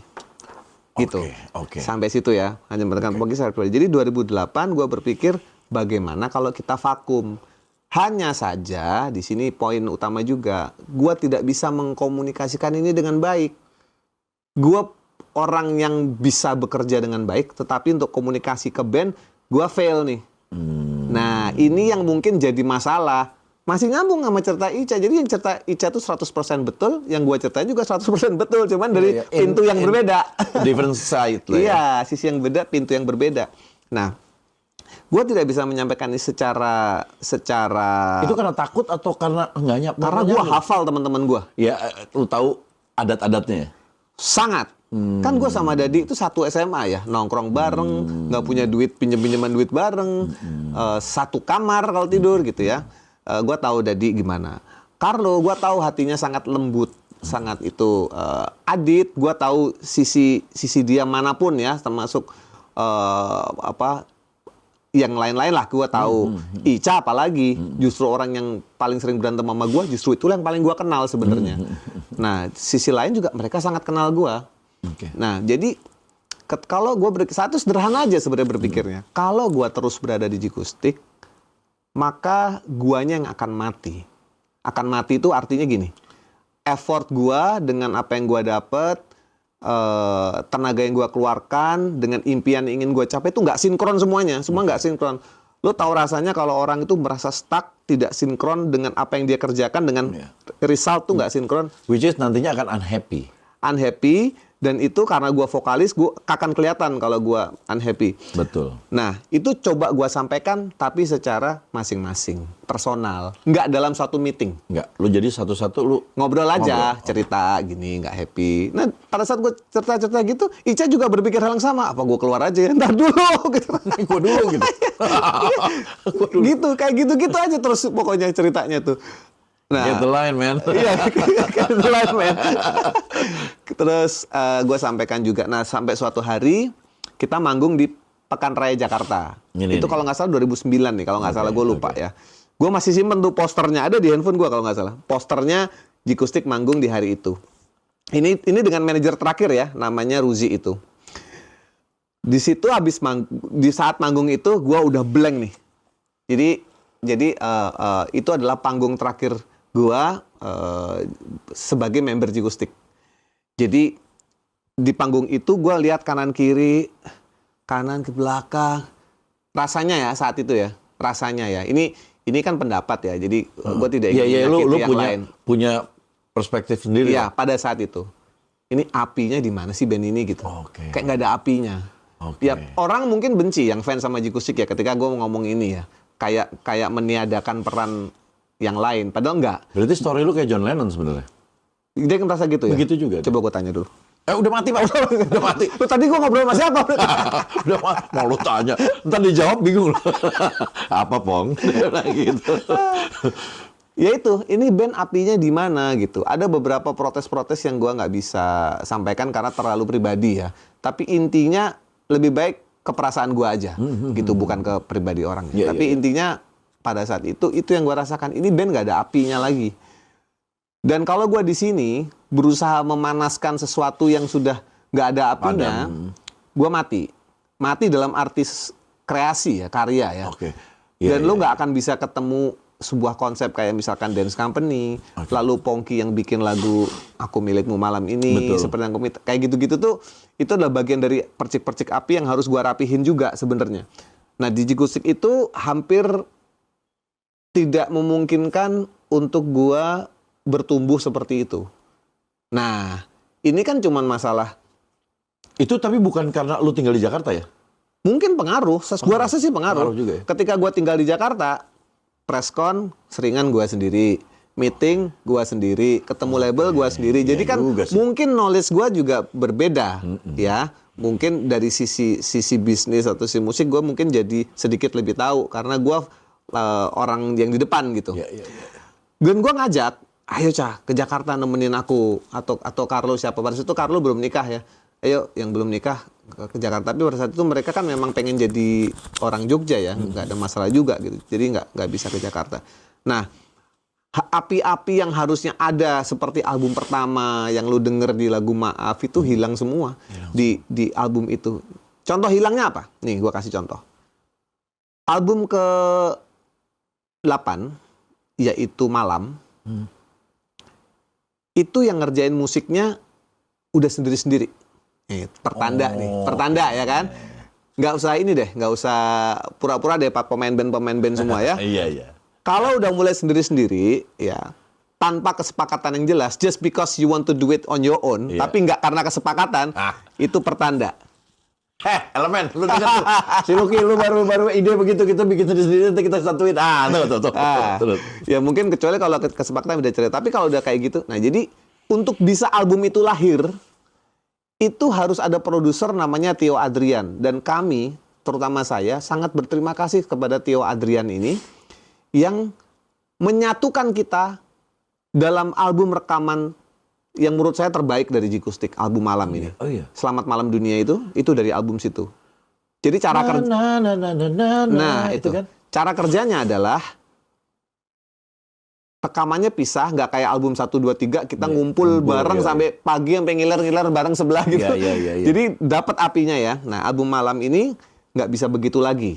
Gitu. Oke. Sampai situ ya, hanya mematikan Pongki secara pribadi. Jadi 2008 gue berpikir bagaimana kalau kita vakum. Hanya saja di sini poin utama juga, gue tidak bisa mengkomunikasikan ini dengan baik. Gue orang yang bisa bekerja dengan baik, tetapi untuk komunikasi ke band, gue fail nih. Nah, ini yang mungkin jadi masalah. Masih nyambung sama Cerita Ica. Jadi yang Cerita Ica itu 100% betul, yang gue ceritain juga 100% betul. Cuman dari Iya, pintu yang berbeda. Different side lah ya. Iya, sisi yang beda, pintu yang berbeda. Nah, gue tidak bisa menyampaikan ini secara Itu karena takut atau karena nggak nyap? karena gue hafal teman-teman gue. Ya, lu tahu adat-adatnya ya? Sangat. Kan gue sama Dadi itu satu SMA ya, nongkrong bareng, nggak punya duit, pinjem-pinjeman duit bareng, satu kamar kalau tidur gitu ya. Gue tahu Dadi gimana. Carlo, gue tahu hatinya sangat lembut, sangat itu. Adit, gue tahu sisi dia manapun ya, termasuk yang lain-lain lah gue tahu. Ica apalagi, justru orang yang paling sering berantem sama gue, justru itulah yang paling gue kenal sebenarnya. Nah, sisi lain juga mereka sangat kenal gue. Oke. Nah, jadi kalau gue satu sederhana aja sebenarnya berpikirnya. Kalau gue terus berada di Jikustik, maka guanya yang akan mati. Akan mati itu artinya gini. Effort gue dengan apa yang gue dapet, tenaga yang gue keluarkan, dengan impian yang ingin gue capai itu nggak sinkron semuanya. Semua nggak sinkron. Lo tahu rasanya kalau orang itu merasa stuck, tidak sinkron dengan apa yang dia kerjakan, dengan result tuh nggak sinkron. Which is nantinya akan unhappy. Unhappy, Dan itu karena gue vokalis, gue akan kelihatan kalau gue unhappy. Betul. Nah, itu coba gue sampaikan, tapi secara masing-masing, personal. Nggak dalam satu meeting. Nggak, lu jadi satu-satu lu Ngobrol aja, cerita gini, nggak happy. Nah, pada saat gue cerita-cerita gitu, Ica juga berpikir hal yang sama. Apa gue keluar aja ya? Ntar dulu, gitu. gue dulu gitu. Gitu, kayak gitu-gitu aja terus pokoknya ceritanya tuh. Nah, Get the line, man. Iya, get the line, man. Terus gue sampaikan juga, nah sampai suatu hari kita manggung di Pekan Raya Jakarta. Itu kalau nggak salah 2009 nih, kalau nggak salah gue lupa ya. Gue masih simpen tuh posternya, ada di handphone gue kalau nggak salah. Posternya Jikustik manggung di hari itu. Ini dengan manajer terakhir ya, namanya Ruzi itu. Di situ di saat manggung itu gue udah blank nih. Jadi itu adalah panggung terakhir gue sebagai member Jikustik. Jadi di panggung itu gue lihat kanan kiri, kanan ke belakang. Rasanya ya saat itu ya, rasanya ya. Ini kan pendapat ya. Jadi gue tidak ingin lu yang lain. punya perspektif sendiri. Iya, pada saat itu. Ini apinya di mana sih band ini gitu. Kayak nggak ada apinya. Ya orang mungkin benci yang fans sama Jikustik ya ketika gue ngomong ini ya. Kayak meniadakan peran yang lain. Padahal enggak. Berarti story lu kayak John Lennon sebenarnya. Dia kan merasa gitu ya? Begitu juga. Coba gue tanya dulu. Udah mati, Pak. Udah mati. Lu tadi gue ngobrol sama siapa? Udah mati. Mau lu tanya. Ntar dijawab bingung. Apa, Pong? Nah, gitu. Ya itu, ini band apinya di mana gitu. Ada beberapa protes-protes yang gue nggak bisa sampaikan karena terlalu pribadi ya. Tapi intinya lebih baik ke perasaan gue aja, gitu, bukan ke pribadi orang. Tapi intinya pada saat itu yang gue rasakan, ini band nggak ada apinya lagi. Dan kalau gue di sini berusaha memanaskan sesuatu yang sudah nggak ada apinya, gue mati dalam arti kreasi ya, karya ya. Dan lu nggak akan bisa ketemu sebuah konsep kayak misalkan Dance Company, lalu Pongki yang bikin lagu Aku Milikmu Malam Ini, seperti yang kayak gitu-gitu tuh, itu adalah bagian dari percik-percik api yang harus gua rapihin juga sebenarnya. Nah di Jikustik itu hampir tidak memungkinkan untuk gua bertumbuh seperti itu. Nah ini kan cuman masalah. Itu tapi bukan karena lu tinggal di Jakarta ya? Mungkin pengaruh, gua rasa sih pengaruh juga ya? Ketika gua tinggal di Jakarta, preskon seringan gua sendiri, meeting gua sendiri, ketemu label gua sendiri. Jadi kan mungkin knowledge gua juga berbeda ya. Mungkin dari sisi bisnis atau sisi musik gua mungkin jadi sedikit lebih tahu karena gua orang yang di depan gitu. Dan gua ngajak, ayo Cah ke Jakarta nemenin aku atau Carlo siapa. Pada saat itu Carlo belum nikah ya. Ayo yang belum nikah ke Jakarta. Tapi pada saat itu mereka kan memang pengen jadi orang Jogja ya, nggak ada masalah juga gitu. Jadi nggak bisa ke Jakarta. Nah, api-api yang harusnya ada seperti album pertama yang lu denger di lagu Maaf itu hilang semua di album itu. Contoh hilangnya apa? Nih, gua kasih contoh. Album ke-8 yaitu Malam. Itu yang ngerjain musiknya udah sendiri-sendiri. Pertanda ya kan, nggak usah ini deh, nggak usah pura-pura deh pak pemain band semua ya. Iya. Kalau udah mulai sendiri ya tanpa kesepakatan yang jelas, just because you want to do it on your own, tapi nggak karena kesepakatan, itu pertanda. Elemen, lu dengar tuh. Si Lucky, lu baru ide begitu, kita bikin sendiri-sendiri, nanti kita satuin. Tuh. Ya mungkin kecuali kalau kesepakatan beda cerita. Tapi kalau udah kayak gitu, nah jadi untuk bisa album itu lahir, itu harus ada produser namanya Theo Adrian. Dan kami, terutama saya, sangat berterima kasih kepada Theo Adrian ini yang menyatukan kita dalam album rekaman yang menurut saya terbaik dari Jikustik, album Malam ini. Selamat Malam Dunia itu dari album situ. Jadi cara kerja, itu kan cara kerjanya adalah rekamannya pisah, nggak kayak album 1, 2, 3 kita ngumpul bareng sampai pagi sampai ngiler-ngiler bareng sebelah gitu. Jadi dapat apinya ya. Nah album Malam ini nggak bisa begitu lagi.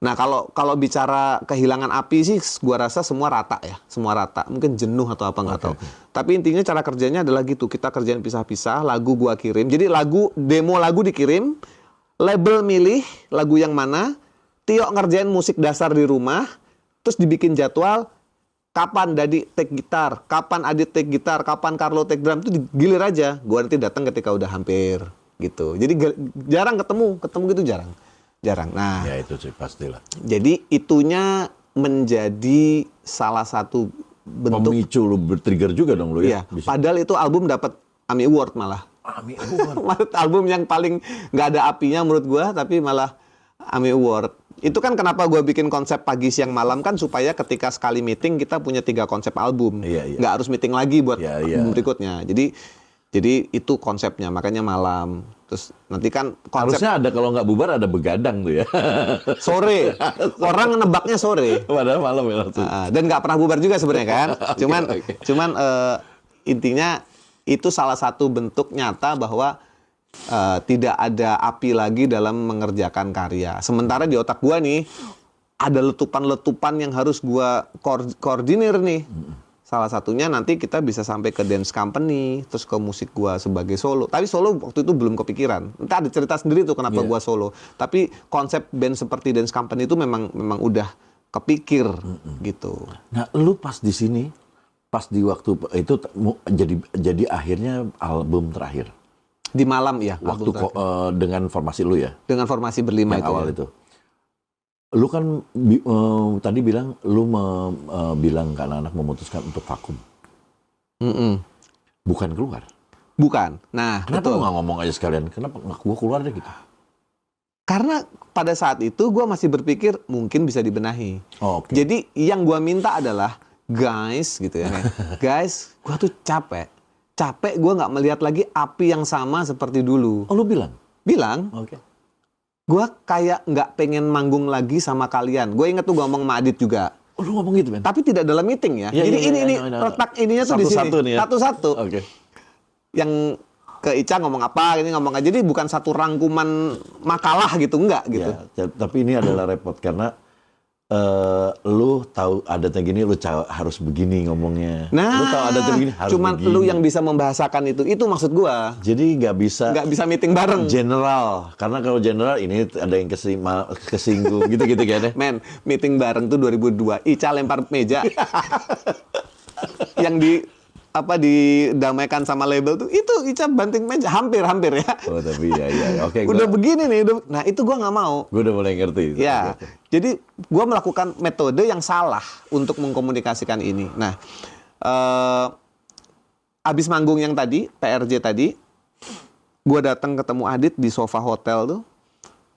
Nah kalau bicara kehilangan api sih, gua rasa semua rata ya, semua rata. Mungkin jenuh atau apa nggak tahu. Tapi intinya cara kerjanya adalah gitu. Kita kerjain pisah-pisah, lagu gua kirim. Jadi demo lagu dikirim, label milih lagu yang mana, Tio ngerjain musik dasar di rumah, terus dibikin jadwal. kapan Dadi take gitar, kapan Adit take gitar, kapan Carlo take drum, itu digilir aja. Gue nanti datang ketika udah hampir gitu. Jadi jarang ketemu gitu jarang. Nah, Ya itu sih pastilah. jadi itunya menjadi salah satu bentuk. Pemicu lu bertrigger juga dong lu Iya. ya. Bisa. Padahal itu album dapat AMI Award malah. AMI Award. Album yang paling nggak ada apinya menurut gua, tapi malah AMI Award. Itu kan kenapa gua bikin konsep pagi siang malam kan supaya ketika sekali meeting kita punya 3 konsep album. Iya. Nggak harus meeting lagi buat Iya. album berikutnya. Jadi itu konsepnya, makanya malam. Terus nanti kan konsep Harusnya ada kalau nggak bubar ada begadang tuh ya. sore. Orang nebaknya sore. Padahal malam ya langsung. Dan nggak pernah bubar juga sebenarnya kan. Oke. Cuman intinya itu salah satu bentuk nyata bahwa tidak ada api lagi dalam mengerjakan karya. Sementara di otak gua nih ada letupan-letupan yang harus gua koordinir nih. Salah satunya nanti kita bisa sampai ke dance company, terus ke musik gua sebagai solo. Tapi solo waktu itu belum kepikiran. Entah ada cerita sendiri tuh kenapa gua solo. Tapi konsep band seperti dance company itu memang udah kepikir gitu. Nah, lu pas di sini, pas di waktu itu jadi akhirnya album terakhir. Di malam ya. Waktu album terakhir. dengan formasi lu ya, Dengan formasi berlima yang itu. awal Ya. itu. Lu kan tadi bilang lu bilang ke anak-anak memutuskan untuk vakum, bukan keluar. Bukan. Nah, Kenapa betul. lu nggak ngomong aja sekalian? Kenapa nggak gua keluar deh gitu? Karena pada saat itu gue masih berpikir mungkin bisa dibenahi. Oh, oke. Jadi yang gue minta adalah guys gitu ya, guys, gue tuh capek gue nggak melihat lagi api yang sama seperti dulu. Oh, lu bilang? Bilang, Oke. gue kayak nggak pengen manggung lagi sama kalian. Gue inget tuh gue ngomong sama Adit juga. Oh, lu ngomong gitu, men? Tapi tidak dalam meeting ya. Iya, Jadi iya, ini iya. letak ininya tuh di sini. Satu-satu nih ya. Satu-satu. Oke. Yang ke Ica ngomong apa, ini ngomong aja. Jadi bukan satu rangkuman makalah gitu, enggak gitu. Ya, tapi ini adalah repot karena lu tahu adatnya gini, lu harus begini ngomongnya. Nah, Lu tahu adatnya begini, harus cuman begini. lu yang bisa membahasakan itu maksud gua. Jadi nggak bisa Meeting bareng. general, karena kalau general ini ada yang kesinggung gitu-gitu kan ya. Men, meeting bareng tuh 2002. Ica lempar meja. Yang didamaikan sama label tuh itu Ica banting meja hampir ya. Oh, tapi ya. Oke, Udah begini nih, nah itu gua nggak mau. Gue udah mulai ngerti. Ya, Oke. jadi gua melakukan metode yang salah untuk mengkomunikasikan ini. Nah, abis manggung yang tadi, PRJ tadi, gua datang ketemu Adit di sofa hotel tuh.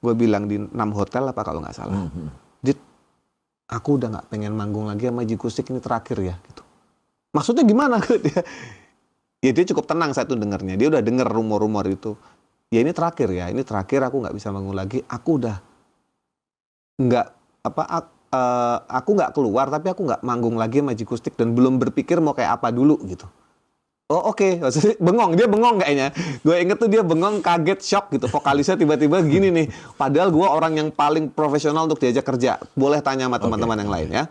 Gue bilang di 6 hotel apa kalau nggak salah. Dit, aku udah nggak pengen manggung lagi sama Jikustik, ini terakhir ya. Gitu. Maksudnya gimana? Dia cukup tenang saat itu dengarnya. Dia udah denger rumor-rumor itu. Ya ini terakhir ya, ini terakhir aku nggak bisa manggung lagi. Aku udah aku nggak keluar, tapi aku nggak manggung lagi sama Jikustik dan belum berpikir mau kayak apa dulu gitu. Oh oke. Maksudnya dia bengong kayaknya. Gue inget tuh dia bengong, kaget, shock gitu. Vokalisnya tiba-tiba gini nih. Padahal gue orang yang paling profesional untuk diajak kerja. Boleh tanya sama teman-teman yang lain ya.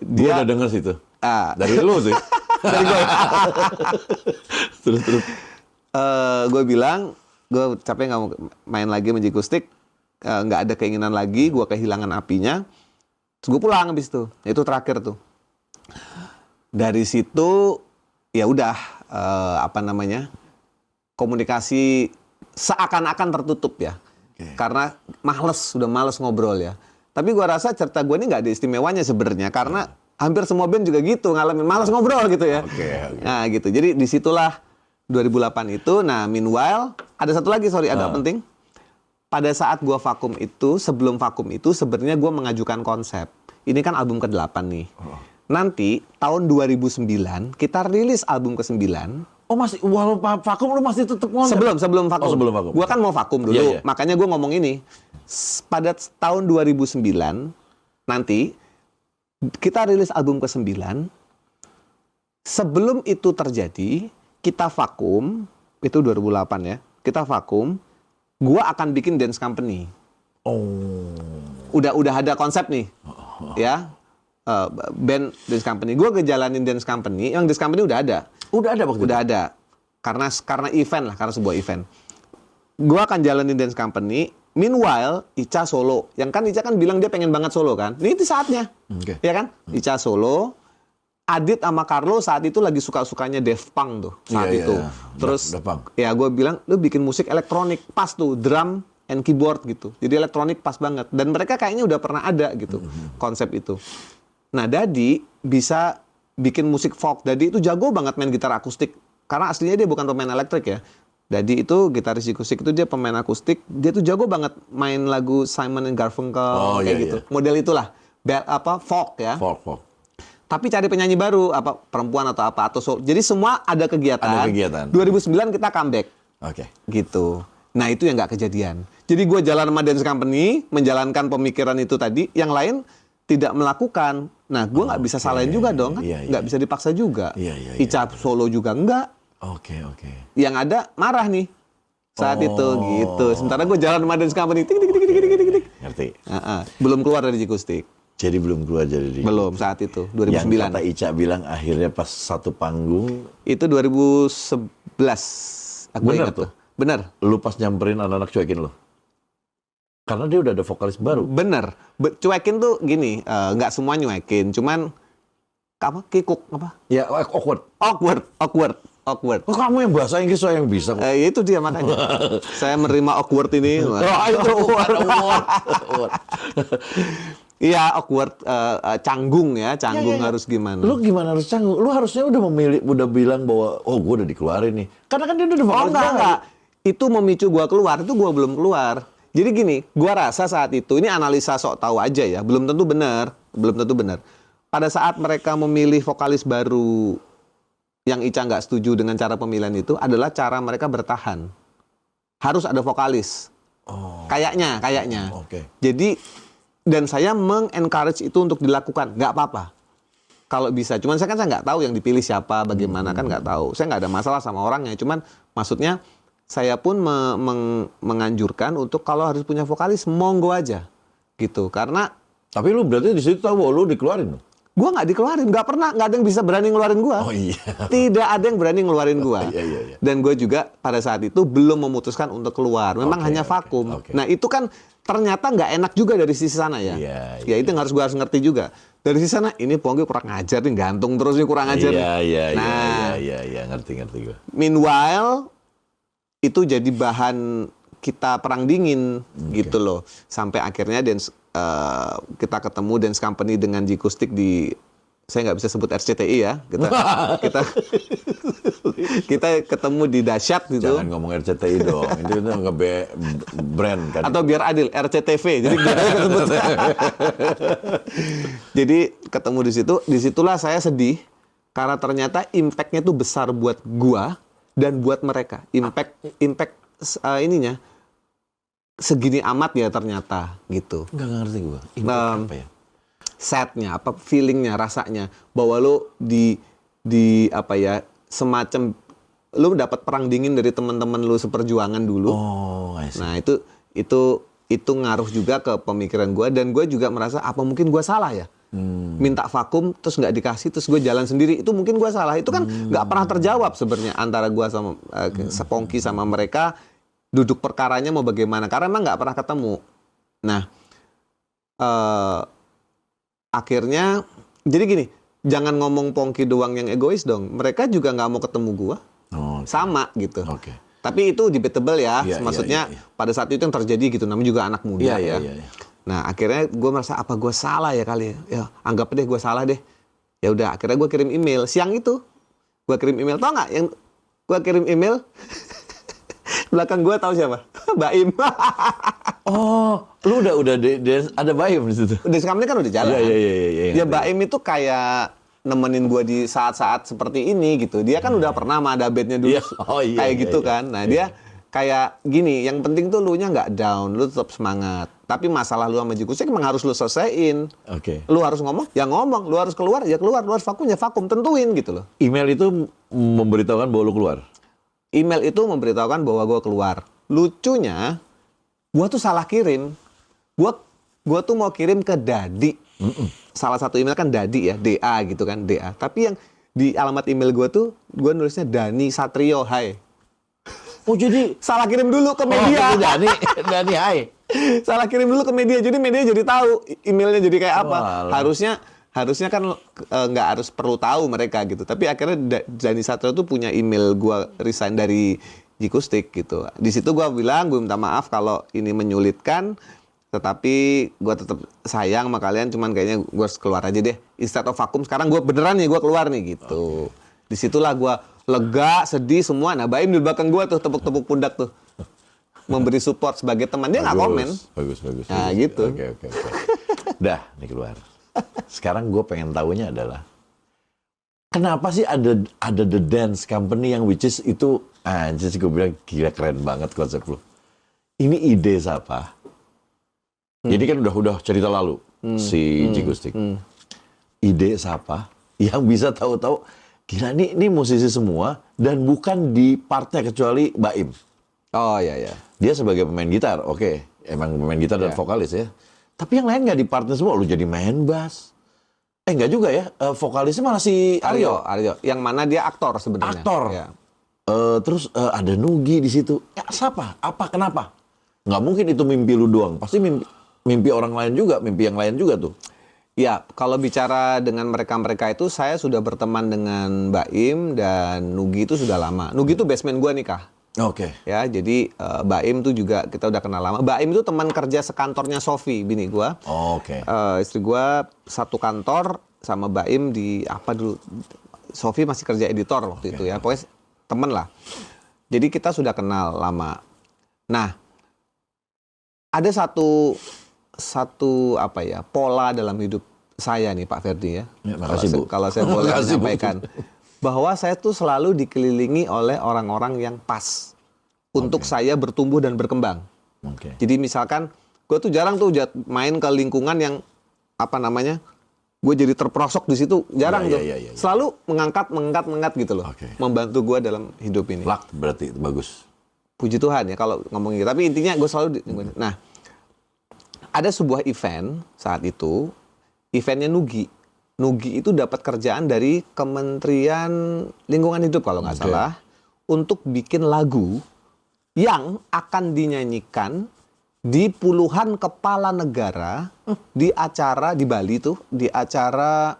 Gue udah denger situ. Dari lu sih. Dari gue. Terus. Gue bilang, gue capek nggak mau main lagi sama Jikustik. Nggak ada keinginan lagi, gue kehilangan apinya. Terus gue pulang habis itu. Itu terakhir tuh. Dari situ ya udah komunikasi seakan-akan tertutup ya. Karena sudah males ngobrol ya. Tapi gue rasa cerita gue ini nggak ada istimewanya sebenarnya karena hampir semua band juga gitu ngalamin malas ngobrol gitu ya. Oke. Nah gitu. Jadi disitulah 2008 itu. Nah meanwhile ada satu lagi agak penting. Pada saat gue vakum itu, sebelum vakum itu sebenarnya gue mengajukan konsep. Ini kan album ke-8 nih. Nanti tahun 2009 kita rilis album ke-9. Oh masih, walau vakum lu masih tetap ngomong? Sebelum vakum. Oh, sebelum vakum. Gue kan mau vakum dulu. Iya. Makanya gue ngomong ini. Pada tahun 2009 nanti kita rilis album ke-9. Sebelum itu terjadi, kita vakum. Itu 2008 ya. Kita vakum. Gue akan bikin dance company. Oh. Udah ada konsep nih. Ya. Band dance company. Gue ngejalanin dance company. Yang dance company udah ada. Udah ada waktu itu? Udah ada. Karena event lah, karena sebuah event. Gue akan jalanin dance company. Meanwhile, Ica solo. Yang kan Ica kan bilang dia pengen banget solo kan. Ini itu saatnya. Oke. Ya kan? Ica solo. Adit sama Carlo saat itu lagi suka-sukanya Daft Punk tuh saat Iya, itu. iya. Terus Daft Punk. ya gue bilang lu bikin musik elektronik pas tuh drum and keyboard gitu. Jadi elektronik pas banget dan mereka kayaknya udah pernah ada gitu konsep itu. Nah, Dadi bisa bikin musik folk. Dadi itu jago banget main gitar akustik karena aslinya dia bukan pemain elektrik ya. Dadi itu gitaris akustik itu dia pemain akustik. Dia tuh jago banget main lagu Simon and Garfunkel kayak iya, gitu. iya. Model itulah. Folk ya. Folk. Tapi cari penyanyi baru, apa perempuan atau apa atau soul. Jadi semua ada kegiatan. Ada kegiatan. 2009 kita comeback, Oke. gitu. Nah itu yang nggak kejadian. Jadi gue jalan sama dance company, menjalankan pemikiran itu tadi. Yang lain tidak melakukan. Nah gue nggak bisa salahin juga dong, kan? Iya, Nggak bisa dipaksa juga. Iya. Ica solo juga enggak. Oke. Yang ada marah nih saat itu, Oh. gitu. Sementara gue jalan sama dance company, tik tik tik tik tik tik tik. Ngerti. Belum keluar dari Jikustik. Jadi belum keluar jadi. Belum saat itu, Yang 2009. kata Ica bilang akhirnya pas satu panggung, Itu 2011. Aku Bener ingat tuh. Bener. lu pas nyamperin anak-anak cuekin lo. Karena dia udah ada vokalis baru. Bener. Cuekin tuh gini, nggak semua nyuekin. Cuman, apa? Kikuk, apa? Ya, awkward. Awkward. Kok kamu yang bahasa Inggris saya yang bisa? Itu dia makanya. Saya menerima awkward ini. Oh, itu awkward. Iya, awkward. Canggung ya. Canggung Ya. harus gimana. Lu gimana harus canggung? Lu harusnya udah bilang bahwa gue udah dikeluarin nih. Karena kan dia udah Oh vokalis baru. enggak. Itu memicu gua keluar, itu gua belum keluar. Jadi gini, gua rasa saat itu, ini analisa sok tahu aja ya, belum tentu benar. Pada saat mereka memilih vokalis baru yang Ica nggak setuju dengan cara pemilihan itu adalah cara mereka bertahan. Harus ada vokalis. Oh, Kayaknya. oke. Jadi, dan saya mengencourage itu untuk dilakukan, nggak apa-apa. Kalau bisa, cuman saya nggak tahu yang dipilih siapa, bagaimana kan nggak tahu. Saya nggak ada masalah sama orangnya, cuman maksudnya saya pun menganjurkan untuk kalau harus punya vokalis, monggo aja, gitu. Karena Tapi lu berarti di situ tahu bahwa lu dikeluarin dong? gua nggak dikeluarin, nggak pernah, nggak ada yang bisa berani ngeluarin gua. Oh iya. Tidak ada yang berani ngeluarin gua. Iya. Dan gue juga pada saat itu belum memutuskan untuk keluar. Memang Oke, hanya oke, vakum. oke. Nah itu kan ternyata nggak enak juga dari sisi sana ya. Iya, Ya itu yang harus gue harus ngerti juga. Dari sisi sana, ini Pongki kurang ajar nih, gantung terus nih, kurang ajar. Iya, ngerti gue. Meanwhile, itu jadi bahan kita perang dingin gitu loh. Sampai akhirnya kita ketemu dance company dengan Jikustik di, saya nggak bisa sebut RCTI ya. Kita ketemu di Dahsyat gitu. Jangan ngomong RCTI dong. Itu brand kan. Atau biar adil, RCTV. Jadi kesebut. Jadi ketemu di situ, disitulah saya sedih karena ternyata impact-nya tuh besar buat gua dan buat mereka. Impact ininya segini amat ya ternyata gitu. Nggak ngerti gue. Apa ya? Setnya, apa feelingnya, rasanya bahwa lo di apa ya, semacam lo dapat perang dingin dari teman-teman lo seperjuangan dulu. Oh, I see. Nah itu ngaruh juga ke pemikiran gue, dan gue juga merasa apa mungkin gue salah ya, minta vakum terus nggak dikasih terus gue jalan sendiri, itu mungkin gue salah. Itu kan nggak pernah terjawab sebenarnya antara gue sama Pongki sama mereka, duduk perkaranya mau bagaimana karena emang nggak pernah ketemu. Nah akhirnya jadi gini, jangan ngomong Pongki doang yang egois dong, mereka juga nggak mau ketemu gue. Oh, Sama gitu. Oke. Tapi itu debatable ya, Iya, maksudnya iya. pada saat itu yang terjadi gitu, namanya juga anak muda ya. Iya. Nah akhirnya gue merasa apa gue salah ya kali ya, anggap deh gue salah deh. Ya udah akhirnya gue kirim email siang itu, gue kirim email, tau nggak yang gue kirim email belakang gue tahu siapa? Baim. Oh, lu udah ada Baim di situ. Udah sekarang kan udah jalan. Iya. Ya Baim itu kayak nemenin gue di saat-saat seperti ini gitu. Dia kan udah pernah sama ada bandnya dulu, Iya. Oh, iya, kayak iya, gitu iya. kan. Nah dia kayak gini, yang penting tuh lu nya nggak down, lu tetap semangat. Tapi masalah lu sama Jikustik emang harus lu selesaiin. Oke. Lu harus ngomong, ya ngomong. Lu harus keluar, ya keluar. Lu harus vakum, ya vakum. Tentuin gitu loh. Email itu memberitahukan bahwa lu keluar. Email itu memberitahukan bahwa gue keluar. Lucunya, gue tuh salah kirim. Gue tuh mau kirim ke Dadi. Salah satu email kan Dadi ya, DA gitu kan, DA. Tapi yang di alamat email gue tuh, gue nulisnya Dani Satrio, hai. Oh, jadi Salah kirim dulu ke media. Oh, Dani, hai. Salah kirim dulu ke media, jadi media jadi tahu emailnya jadi kayak apa. Walah. harusnya kan nggak harus perlu tahu mereka gitu. Tapi akhirnya Dani Satrio tuh punya email gue resign dari Jikustik gitu. Di situ gue bilang, gue minta maaf kalau ini menyulitkan, tetapi gue tetap sayang sama kalian, cuman kayaknya gue harus keluar aja deh. Instead of vakum, sekarang gue beneran nih gue keluar nih gitu. Disitulah gue lega, sedih semua. Nah Baim di belakang gue tuh tepuk-tepuk pundak tuh. Memberi support sebagai teman. Dia nggak komen. Bagus. Nah gitu. Oke. Dah, nih keluar. Sekarang gue pengen tahunya adalah kenapa sih ada The Dance Company yang which is itu anjir sih gue bilang gila keren banget konsep lu. Ini ide siapa? Jadi kan udah cerita lalu si Jikustik. Ide siapa yang bisa tahu-tahu gila ini musisi semua dan bukan di partnya kecuali Baim. Oh iya. Dia sebagai pemain gitar, oke. Emang pemain gitar dan vokalis ya. Tapi yang lain nggak di partner semua, lu jadi main bass. Nggak juga ya, vokalisnya malah si Aryo. Yang mana dia aktor sebenarnya. Aktor. Ya. Terus ada Nugi di situ. Ya siapa? Apa? Kenapa? Nggak mungkin itu mimpi lu doang. Pasti mimpi orang lain juga, mimpi yang lain juga tuh. Ya, kalau bicara dengan mereka-mereka itu, saya sudah berteman dengan Baim dan Nugi itu sudah lama. Nugi itu bestman gue nih, Kak. Oke. Ya, jadi Baim tuh juga kita udah kenal lama. Baim itu teman kerja sekantornya Sofi, bini gua. Oke. Istri gua satu kantor sama Baim di apa dulu? Sofi masih kerja editor waktu itu ya. Pokoknya temen lah. Jadi kita sudah kenal lama. Nah, ada satu apa ya, pola dalam hidup saya nih Pak Ferdi ya. Makasih Bu. Kalau saya boleh Makasih, Bu. menyampaikan. Bahwa saya tuh selalu dikelilingi oleh orang-orang yang pas untuk saya bertumbuh dan berkembang. Oke. Jadi misalkan gue tuh jarang tuh main ke lingkungan yang apa namanya, gue jadi terperosok di situ, jarang tuh. Iya. Selalu mengangkat gitu loh, membantu gue dalam hidup ini. Luck berarti itu bagus. Puji Tuhan ya kalau ngomongin gitu. Tapi intinya gue selalu nah, ada sebuah event saat itu, eventnya Nugi. Nugi itu dapat kerjaan dari Kementerian Lingkungan Hidup kalau nggak salah untuk bikin lagu yang akan dinyanyikan di puluhan kepala negara di acara di Bali tuh, di acara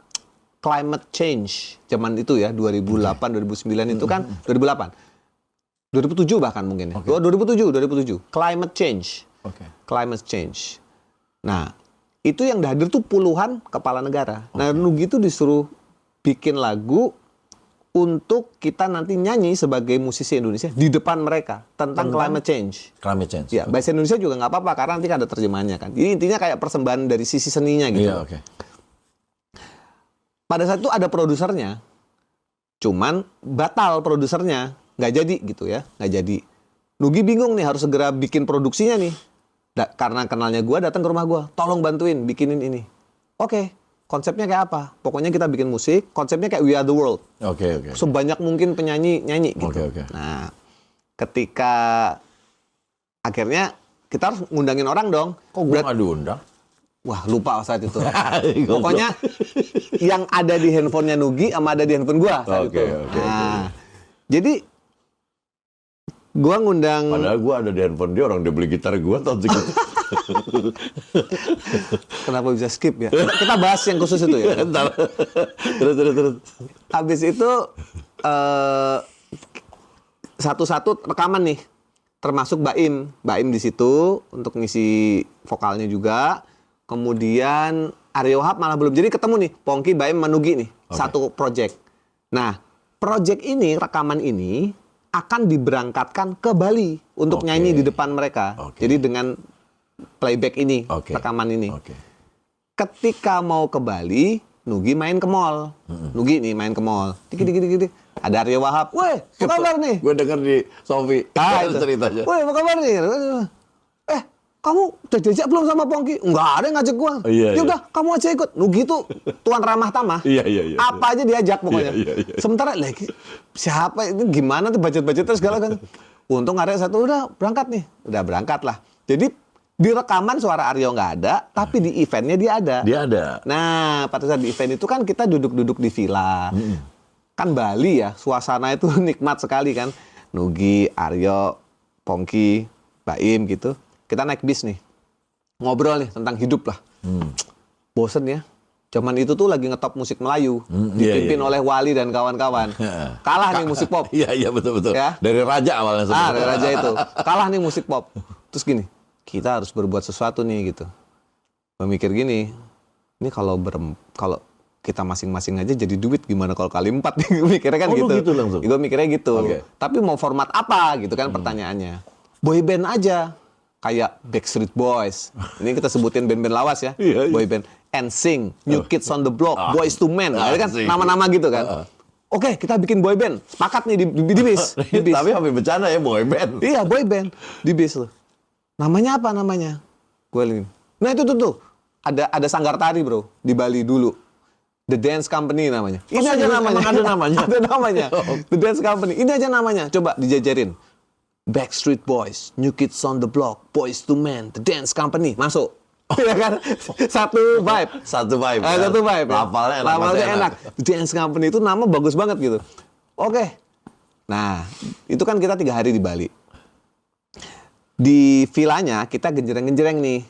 climate change zaman itu ya 2008 2009 itu kan 2008 2007 bahkan mungkin ya 2007 climate change. Climate change. Nah itu yang hadir tuh puluhan kepala negara. Nah, Nugi itu disuruh bikin lagu untuk kita nanti nyanyi sebagai musisi Indonesia di depan mereka tentang climate change. Climate change. Ya, bahasa Indonesia juga nggak apa-apa karena nanti ada terjemahannya kan. Jadi intinya kayak persembahan dari sisi seninya gitu. Iya, oke. Pada saat itu ada produsernya, cuman batal produsernya, nggak jadi gitu ya, nggak jadi. Nugi bingung nih harus segera bikin produksinya nih. Karena kenalnya gue datang ke rumah gue, tolong bantuin bikinin ini. Oke, konsepnya kayak apa? Pokoknya kita bikin musik, konsepnya kayak We Are The World. Oke. Sebanyak mungkin penyanyi nyanyi gitu. Oke. Nah, ketika akhirnya kita harus ngundangin orang dong. Kok gue nggak diundang? Wah, lupa saat itu. Pokoknya yang ada di handphonenya Nugi sama ada di handphone gue saat itu. Nah, jadi gua ngundang. Padahal gua ada di handphone dia, orang dia beli gitar gua tahun segitu. Kenapa bisa skip ya? Kita bahas yang khusus itu ya. Terus. Habis itu satu-satu rekaman nih, termasuk Baim di situ untuk ngisi vokalnya juga. Kemudian Aryo Wahab malah belum. Jadi ketemu nih, Pongki, Baim, Manugi nih, satu project. Nah, project ini, rekaman ini akan diberangkatkan ke Bali untuk nyanyi di depan mereka. Jadi dengan playback ini, rekaman ini. Ketika mau ke Bali, Nugi main ke mall. Nugi nih main ke mall. Dikit. Ada Aryo Wahab. Weh, apa kabar nih? Gue denger di Sofi ceritanya. Weh, apa kabar nih? Kamu udah diajak belum sama Pongki? Enggak ada yang ngajak gua. Ya udah, kamu aja ikut. Nugi tuh tuan ramah tamah. Iya. Apa aja diajak pokoknya. Iya. Sementara lagi siapa itu gimana tuh budget-budgetnya segala kan. Untung ada satu udah berangkat nih. Udah berangkat lah. Jadi di rekaman suara Aryo nggak ada, tapi di eventnya dia ada. Dia ada. Nah, pada saat di event itu kan kita duduk-duduk di villa. Kan Bali ya, suasana itu nikmat sekali kan. Nugi, Aryo, Pongki, Baim gitu. Kita naik bis nih, ngobrol nih tentang hidup lah. Bosen ya, Zaman itu tuh lagi ngetop musik Melayu, dipimpin oleh Wali dan kawan-kawan. Kalah nih musik pop. Iya betul. Ya. Dari Raja awalnya sebenarnya. Dari Raja itu. Kalah nih musik pop. Terus gini, kita harus berbuat sesuatu nih gitu. Memikir gini, ini kalau kita masing-masing aja jadi duit, gimana kalau kali 4 nih? Mikirnya kan gitu. Gitu langsung. Gue mikirnya gitu. Okay. Tapi mau format apa gitu kan pertanyaannya. Boy band aja. Kayak Backstreet Boys. Ini kita sebutin band-band lawas ya. Iya. Boy band. NSYNC, New Kids on the Block, Boyz II Men. Itu kan nama-nama gitu kan. Oke, kita bikin boy band. Sepakat nih di bis. Tapi sampai bercanda ya boy band. Iya, boy band di bis loh. Namanya apa namanya? Gue lihat. Nah itu tuh. Ada sanggar tari bro di Bali dulu. The Dance Company namanya. Ini aja namanya. Ada namanya. Ada namanya. The Dance Company. Ini aja namanya. Coba dijajarin. Backstreet Boys, New Kids on the Block, Boyz II Men, The Dance Company. Masuk. Ya kan? Satu vibe. Satu vibe. Satu vibe. Lafalnya enak. The Dance Company itu nama bagus banget gitu. Oke. Nah, itu kan kita 3 hari di Bali. Di villanya kita genjreng-genjreng nih.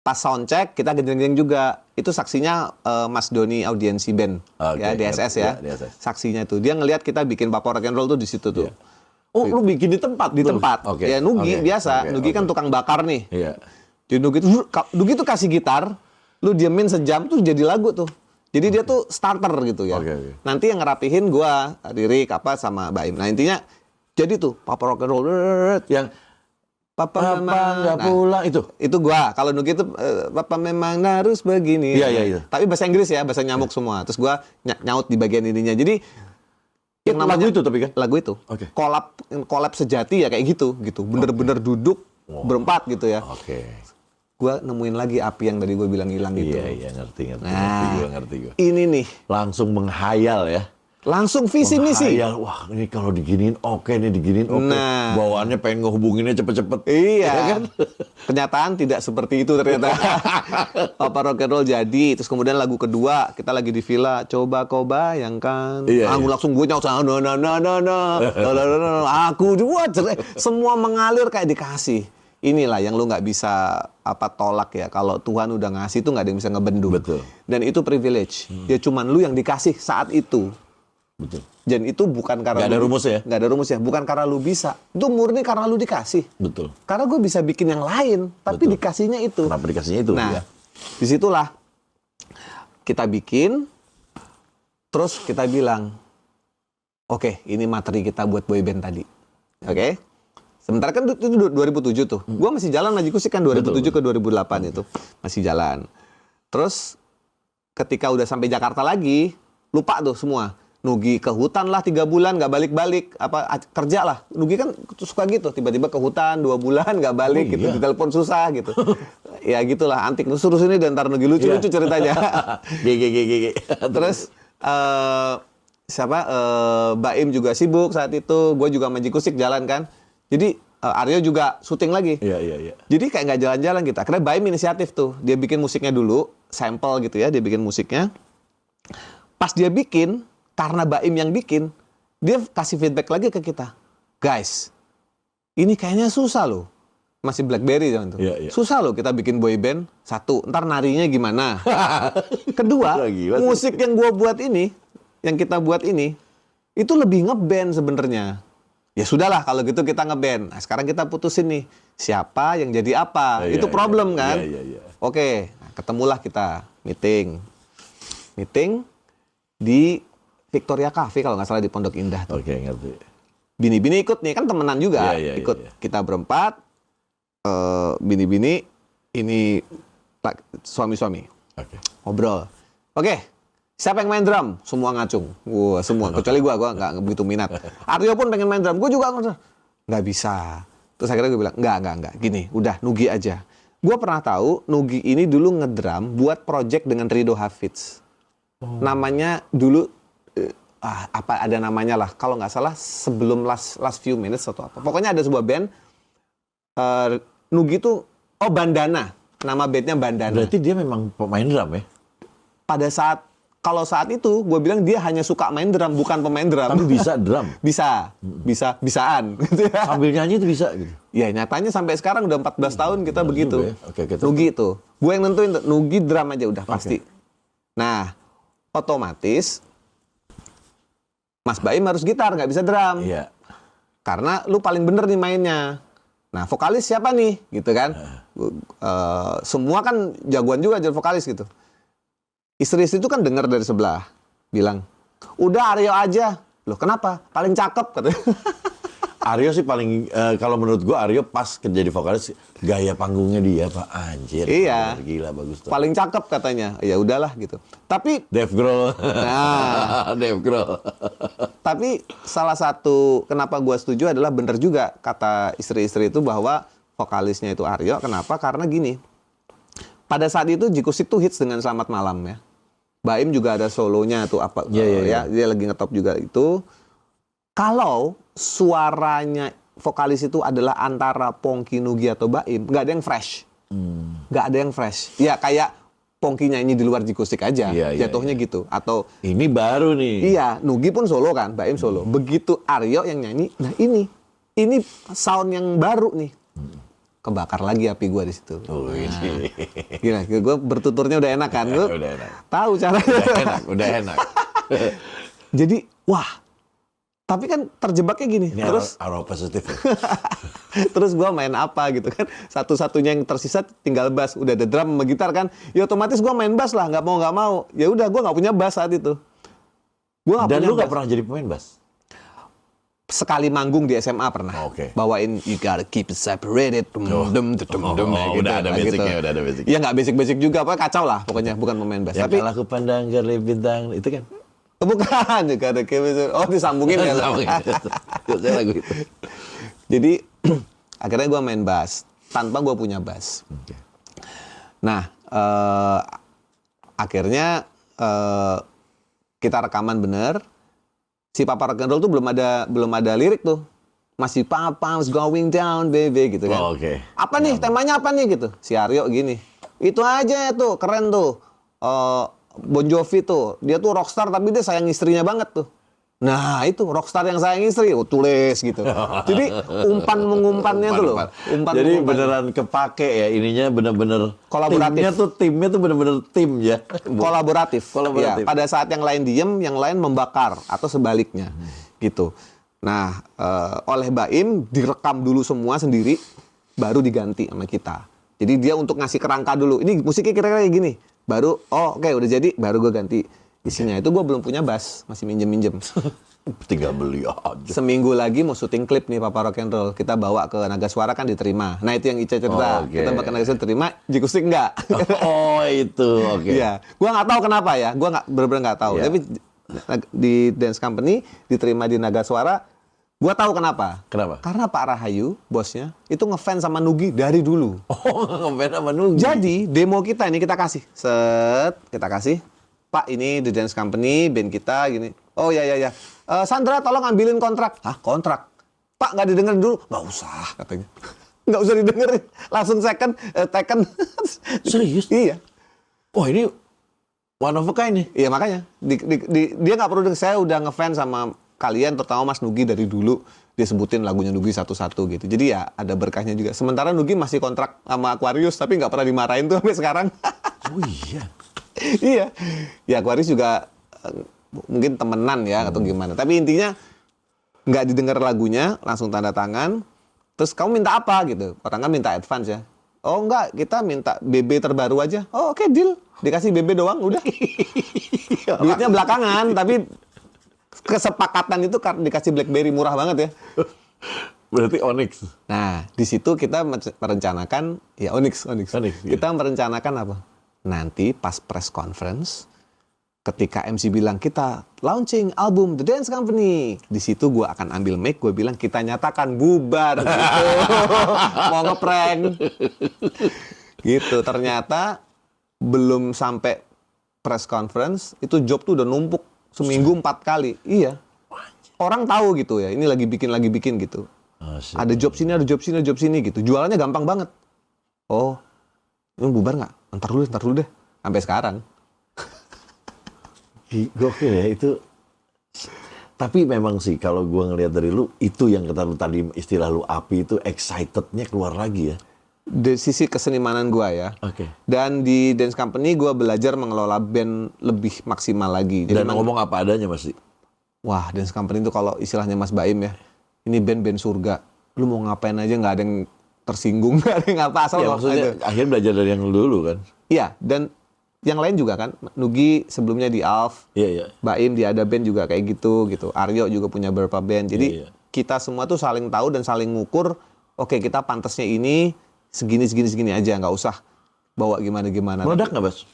Pas soundcheck kita genjreng-genjreng juga. Itu saksinya Mas Doni Audiensi Band. Ya, DSS ya. DSS. Saksinya tuh. Dia ngelihat kita bikin Papa Rock and Roll tuh di situ tuh. Oh, lu bikin di tempat? Di tempat. Okay. Ya, Nugi biasa. Nugi kan tukang bakar nih. Iya. Jadi Nugi tuh kasih gitar, lu diemin sejam tuh jadi lagu tuh. Jadi dia tuh starter gitu ya. Okay. Nanti yang ngerapihin gua, Ririk apa sama Baim. Nah intinya jadi tuh Papa Rock and Roll Yang Papa memang nggak pulang itu. Itu gua. Kalau Nugi itu Papa memang harus begini. Iya itu. Tapi bahasa Inggris ya, bahasa nyamuk semua. Terus gua nyaut di bagian ininya. Jadi yang namanya lagu itu tapi kan? Lagu itu. Okay. Collab sejati ya kayak gitu. Bener-bener duduk berempat gitu ya. Oke. Gua nemuin lagi api yang tadi gue bilang hilang gitu. Iya, ngerti Nah, gue. Ini nih, Langsung menghayal ya. langsung visi misi. Menghayal, wah ini kalau diginiin oke nih, diginiin oke. Nah. Bawaannya pengen ngehubunginnya cepet-cepet. Iya Ya kan? Kenyataan tidak seperti itu ternyata. Papa Rock and Roll jadi. Terus kemudian lagu kedua kita lagi di villa. Coba kau bayangkan. Iya. Langsung gue nyaut aku juga semua mengalir kayak dikasih. Inilah yang lu nggak bisa tolak ya. Kalau Tuhan udah ngasih tuh nggak ada yang bisa ngebendung. Betul. Dan itu privilege. Ya cuman lu yang dikasih saat itu. Betul. Dan itu bukan karena Nggak ada rumus ya? Nggak ada rumusnya. Bukan karena lu bisa. Itu murni karena lu dikasih. Betul. Karena gue bisa bikin yang lain, tapi Betul. dikasihnya itu. Kenapa dikasihnya itu? Nah, ya? disitulah kita bikin, terus kita bilang, oke, ini materi kita buat boyband tadi. Oke? Sementara kan itu 2007 tuh. Gue masih jalan Magic Music kan 2007 ke 2008 itu. Masih jalan. Terus ketika udah sampai Jakarta lagi, lupa tuh semua. Nugi ke hutan lah 3 bulan nggak balik-balik, kerja lah. Nugi kan suka gitu, tiba-tiba ke hutan 2 bulan nggak balik gitu, ditelepon susah gitu. Ya gitulah, antik. Suruh sini dan ntar Nugi lucu-lucu ceritanya. Gigi. Terus Baim juga sibuk saat itu, gue juga Magic Music jalan kan. Jadi Aryo juga syuting lagi. Iya. Jadi kayak nggak jalan-jalan gitu. Akhirnya Baim inisiatif tuh, dia bikin musiknya dulu, sampel gitu ya, dia bikin musiknya. Pas dia bikin, karena Baim yang bikin, dia kasih feedback lagi ke kita. Guys, ini kayaknya susah loh. Masih BlackBerry zaman itu. Iya. Susah loh kita bikin boy band. 1, ntar narinya gimana? Kedua, musik yang gua buat ini, yang kita buat ini, itu lebih ngeband sebenarnya. Ya sudahlah kalau gitu kita ngeband. Nah, sekarang kita putusin nih, siapa yang jadi apa? Itu problem kan? Iya. Oke, ketemulah kita meeting di Victoria Cafe kalau nggak salah di Pondok Indah tuh. Oke, ngerti. Bini-bini ikut nih, kan temenan juga. Iya, ikut. iya. Kita berempat, bini-bini, ini suami-suami. Oke. Ngobrol. Oke, siapa yang main drum? Semua ngacung. Wah, semua. Kecuali gua nggak begitu minat. Aryo pun pengen main drum. Gue juga nggak bisa. Terus akhirnya gue bilang, enggak. Gini, udah, Nugi aja. Gue pernah tahu, Nugi ini dulu ngedrum buat project dengan Rido Hafiz. Namanya dulu, ada namanya lah. Kalau nggak salah, sebelum last few minutes atau apa. Pokoknya ada sebuah band, Nugi tuh, Bandana. Nama bandnya Bandana. Berarti dia memang pemain drum ya? Pada kalau saat itu, gue bilang dia hanya suka main drum, bukan pemain drum. Tapi bisa drum? Bisaan. Sambil nyanyi itu bisa gitu? Ya nyatanya sampai sekarang udah 14 tahun kita begitu. Ya. Oke, Nugi itu. Gue yang nentuin, Nugi drum aja udah pasti. Nah, otomatis Mas Baim harus gitar, nggak bisa drum. Iya. Karena lu paling bener nih mainnya. Nah, vokalis siapa nih? Gitu kan. Semua kan jagoan juga jadi vokalis gitu. Istri-istri itu kan dengar dari sebelah. Bilang, udah Aryo aja. Loh kenapa? Paling cakep katanya. Aryo sih paling, kalau menurut gua Aryo pas jadi vokalis, gaya panggungnya dia Pak, anjir. Iya. Gila, bagus tuh. Paling cakep katanya. Ya udahlah gitu. Tapi Dave Grohl. Nah. Dave Grohl. Tapi salah satu kenapa gua setuju adalah bener juga kata istri-istri itu bahwa vokalisnya itu Aryo. Kenapa? Karena gini. Pada saat itu Jikusik tuh hits dengan Selamat Malam ya. Baim juga ada solonya tuh apa Iya. dia lagi ngetop juga itu. Kalau suaranya vokalis itu adalah antara Pongki, Nugi atau Baim, nggak ada yang fresh. Nggak ada yang fresh. Ya kayak Pongki nyanyi di luar Jikusik aja, Iya, jatuhnya gitu. Atau Ini baru nih. iya, Nugi pun solo kan, Baim solo. Begitu Aryo yang nyanyi, nah ini sound yang baru nih. Kebakar lagi api gua di situ. Oh, ini. Gila, gue bertuturnya udah enak kan, gue Udah enak. tahu caranya. Udah enak. Jadi, wah. Tapi kan terjebaknya gini. Ini Terus arah positif ya? terus gue main apa gitu kan. Satu-satunya yang tersisa tinggal bass. Udah ada drum sama gitar kan. Ya otomatis gue main bass lah. Nggak mau. Ya udah gue nggak punya bass saat itu. Gue nggak Dan punya lu gak bass. pernah jadi pemain bass? Sekali manggung di SMA pernah. Oke. Bawain You Gotta Keep It Separated. Udah ada basicnya, udah ada basic. Ya nggak basic-basic juga. Pokoknya kacau lah. Pokoknya bukan pemain bass. Yang Tapi kalah ku pandang gerli bintang, itu kan? bukan. You Gotta Keep It. Oh disambungin ya. Saya lagu itu. Jadi akhirnya gue main bass tanpa gue punya bass. Oke. Nah akhirnya kita rekaman bener. Si Papa Rock and Roll tuh belum ada lirik tuh. Masih Papa's going down baby gitu kan. Oh, oke. Apa nih temanya apa nih gitu. Si Aryo gini. Itu aja tuh keren tuh. Bon Jovi tuh. Dia tuh rockstar tapi dia sayang istrinya banget tuh. Nah itu rockstar yang sayang istri, tulis gitu. Jadi umpan-mengumpannya tuh loh. Jadi beneran kepake ya, ininya bener-bener Kolaboratif. timnya tuh bener-bener tim ya. Kolaboratif. Kolaboratif. Ya, pada saat yang lain diem, yang lain membakar atau sebaliknya gitu. Nah, oleh Baim direkam dulu semua sendiri, baru diganti sama kita. Jadi dia untuk ngasih kerangka dulu. Ini musiknya kira-kira kayak gini. Baru, oke, udah jadi, baru gue ganti isinya. Itu gue belum punya bass, masih minjem-minjem. Tinggal beli aja. Seminggu lagi mau syuting klip nih Papa Rock and Roll. Kita bawa ke Naga Suara kan diterima. Nah itu yang Ica cerita. Oh, oke. Kita bawa ke Naga Suara diterima, Jikusik enggak. Oh itu, oke. Iya, gua nggak tahu kenapa ya. Gua bener-bener nggak tahu. Iya. Tapi di dance company diterima di Naga Suara. Gua tahu kenapa. Kenapa? Karena Pak Rahayu, bosnya, itu ngefans sama Nugi dari dulu. Oh, ngefans sama Nugi. Jadi demo kita ini kita kasih, kita kasih. Pak ini di dance company band kita gini. Oh ya. Sandra tolong ambilin kontrak. Hah kontrak? Pak nggak didengerin dulu? Nggak usah katanya. Nggak usah didengerin. Langsung taken. Serius? Iya. Wah ini one of a kind nih. Iya makanya dia nggak perlu saya udah ngefans sama kalian terutama Mas Nugi dari dulu dia sebutin lagunya Nugi satu-satu gitu. Jadi ya ada berkahnya juga. Sementara Nugi masih kontrak sama Aquarius tapi nggak pernah dimarahin tuh sampai sekarang. Oh iya. Iya. Ya Aquarius juga mungkin temenan ya atau gimana. Tapi intinya nggak didengar lagunya langsung tanda tangan. Terus kamu minta apa gitu? Orang kan minta advance ya. Oh enggak, kita minta BB terbaru aja. Oh oke, deal. Dikasih BB doang udah. Duitnya belakangan tapi kesepakatan itu karena dikasih BlackBerry murah banget ya. Berarti Onyx. Nah, di situ kita merencanakan ya Onyx. Kita merencanakan apa? Nanti pas press conference ketika MC bilang kita launching album The Dance Company, di situ gue akan ambil mic, gue bilang kita nyatakan bubar gitu. Mau ngeprank. Gitu. Ternyata belum sampai press conference itu job tuh udah numpuk seminggu 4 kali. Iya. Orang tahu gitu ya, ini lagi bikin gitu. Ada job sini gitu. Jualannya gampang banget. Oh, ini bubar nggak? Ntar dulu deh. Sampai sekarang. Gokil ya itu. Tapi memang sih kalau gua ngelihat dari lu itu yang kata lu tadi istilah lu api itu excitednya keluar lagi ya. dari sisi kesenimanan gue ya. Oke. Dan di dance company gue belajar mengelola band lebih maksimal lagi. Jadi Dan ngomong apa adanya pasti. wah, dance company itu kalau istilahnya Mas Baim ya, ini band-band surga. Lu mau ngapain aja nggak ada yang tersinggung, nggak ada yang apa asal Ya maksudnya akhirnya belajar dari yang dulu kan. Iya, dan yang lain juga kan. Nugi sebelumnya di Alf, Iya, iya. Baim di Ada Band juga kayak gitu. Aryo juga punya beberapa band. Jadi Iya, iya. kita semua tuh saling tahu dan saling ngukur. Oke, kita pantasnya ini segini aja, nggak usah bawa gimana-gimana. Meledak nggak, Bas?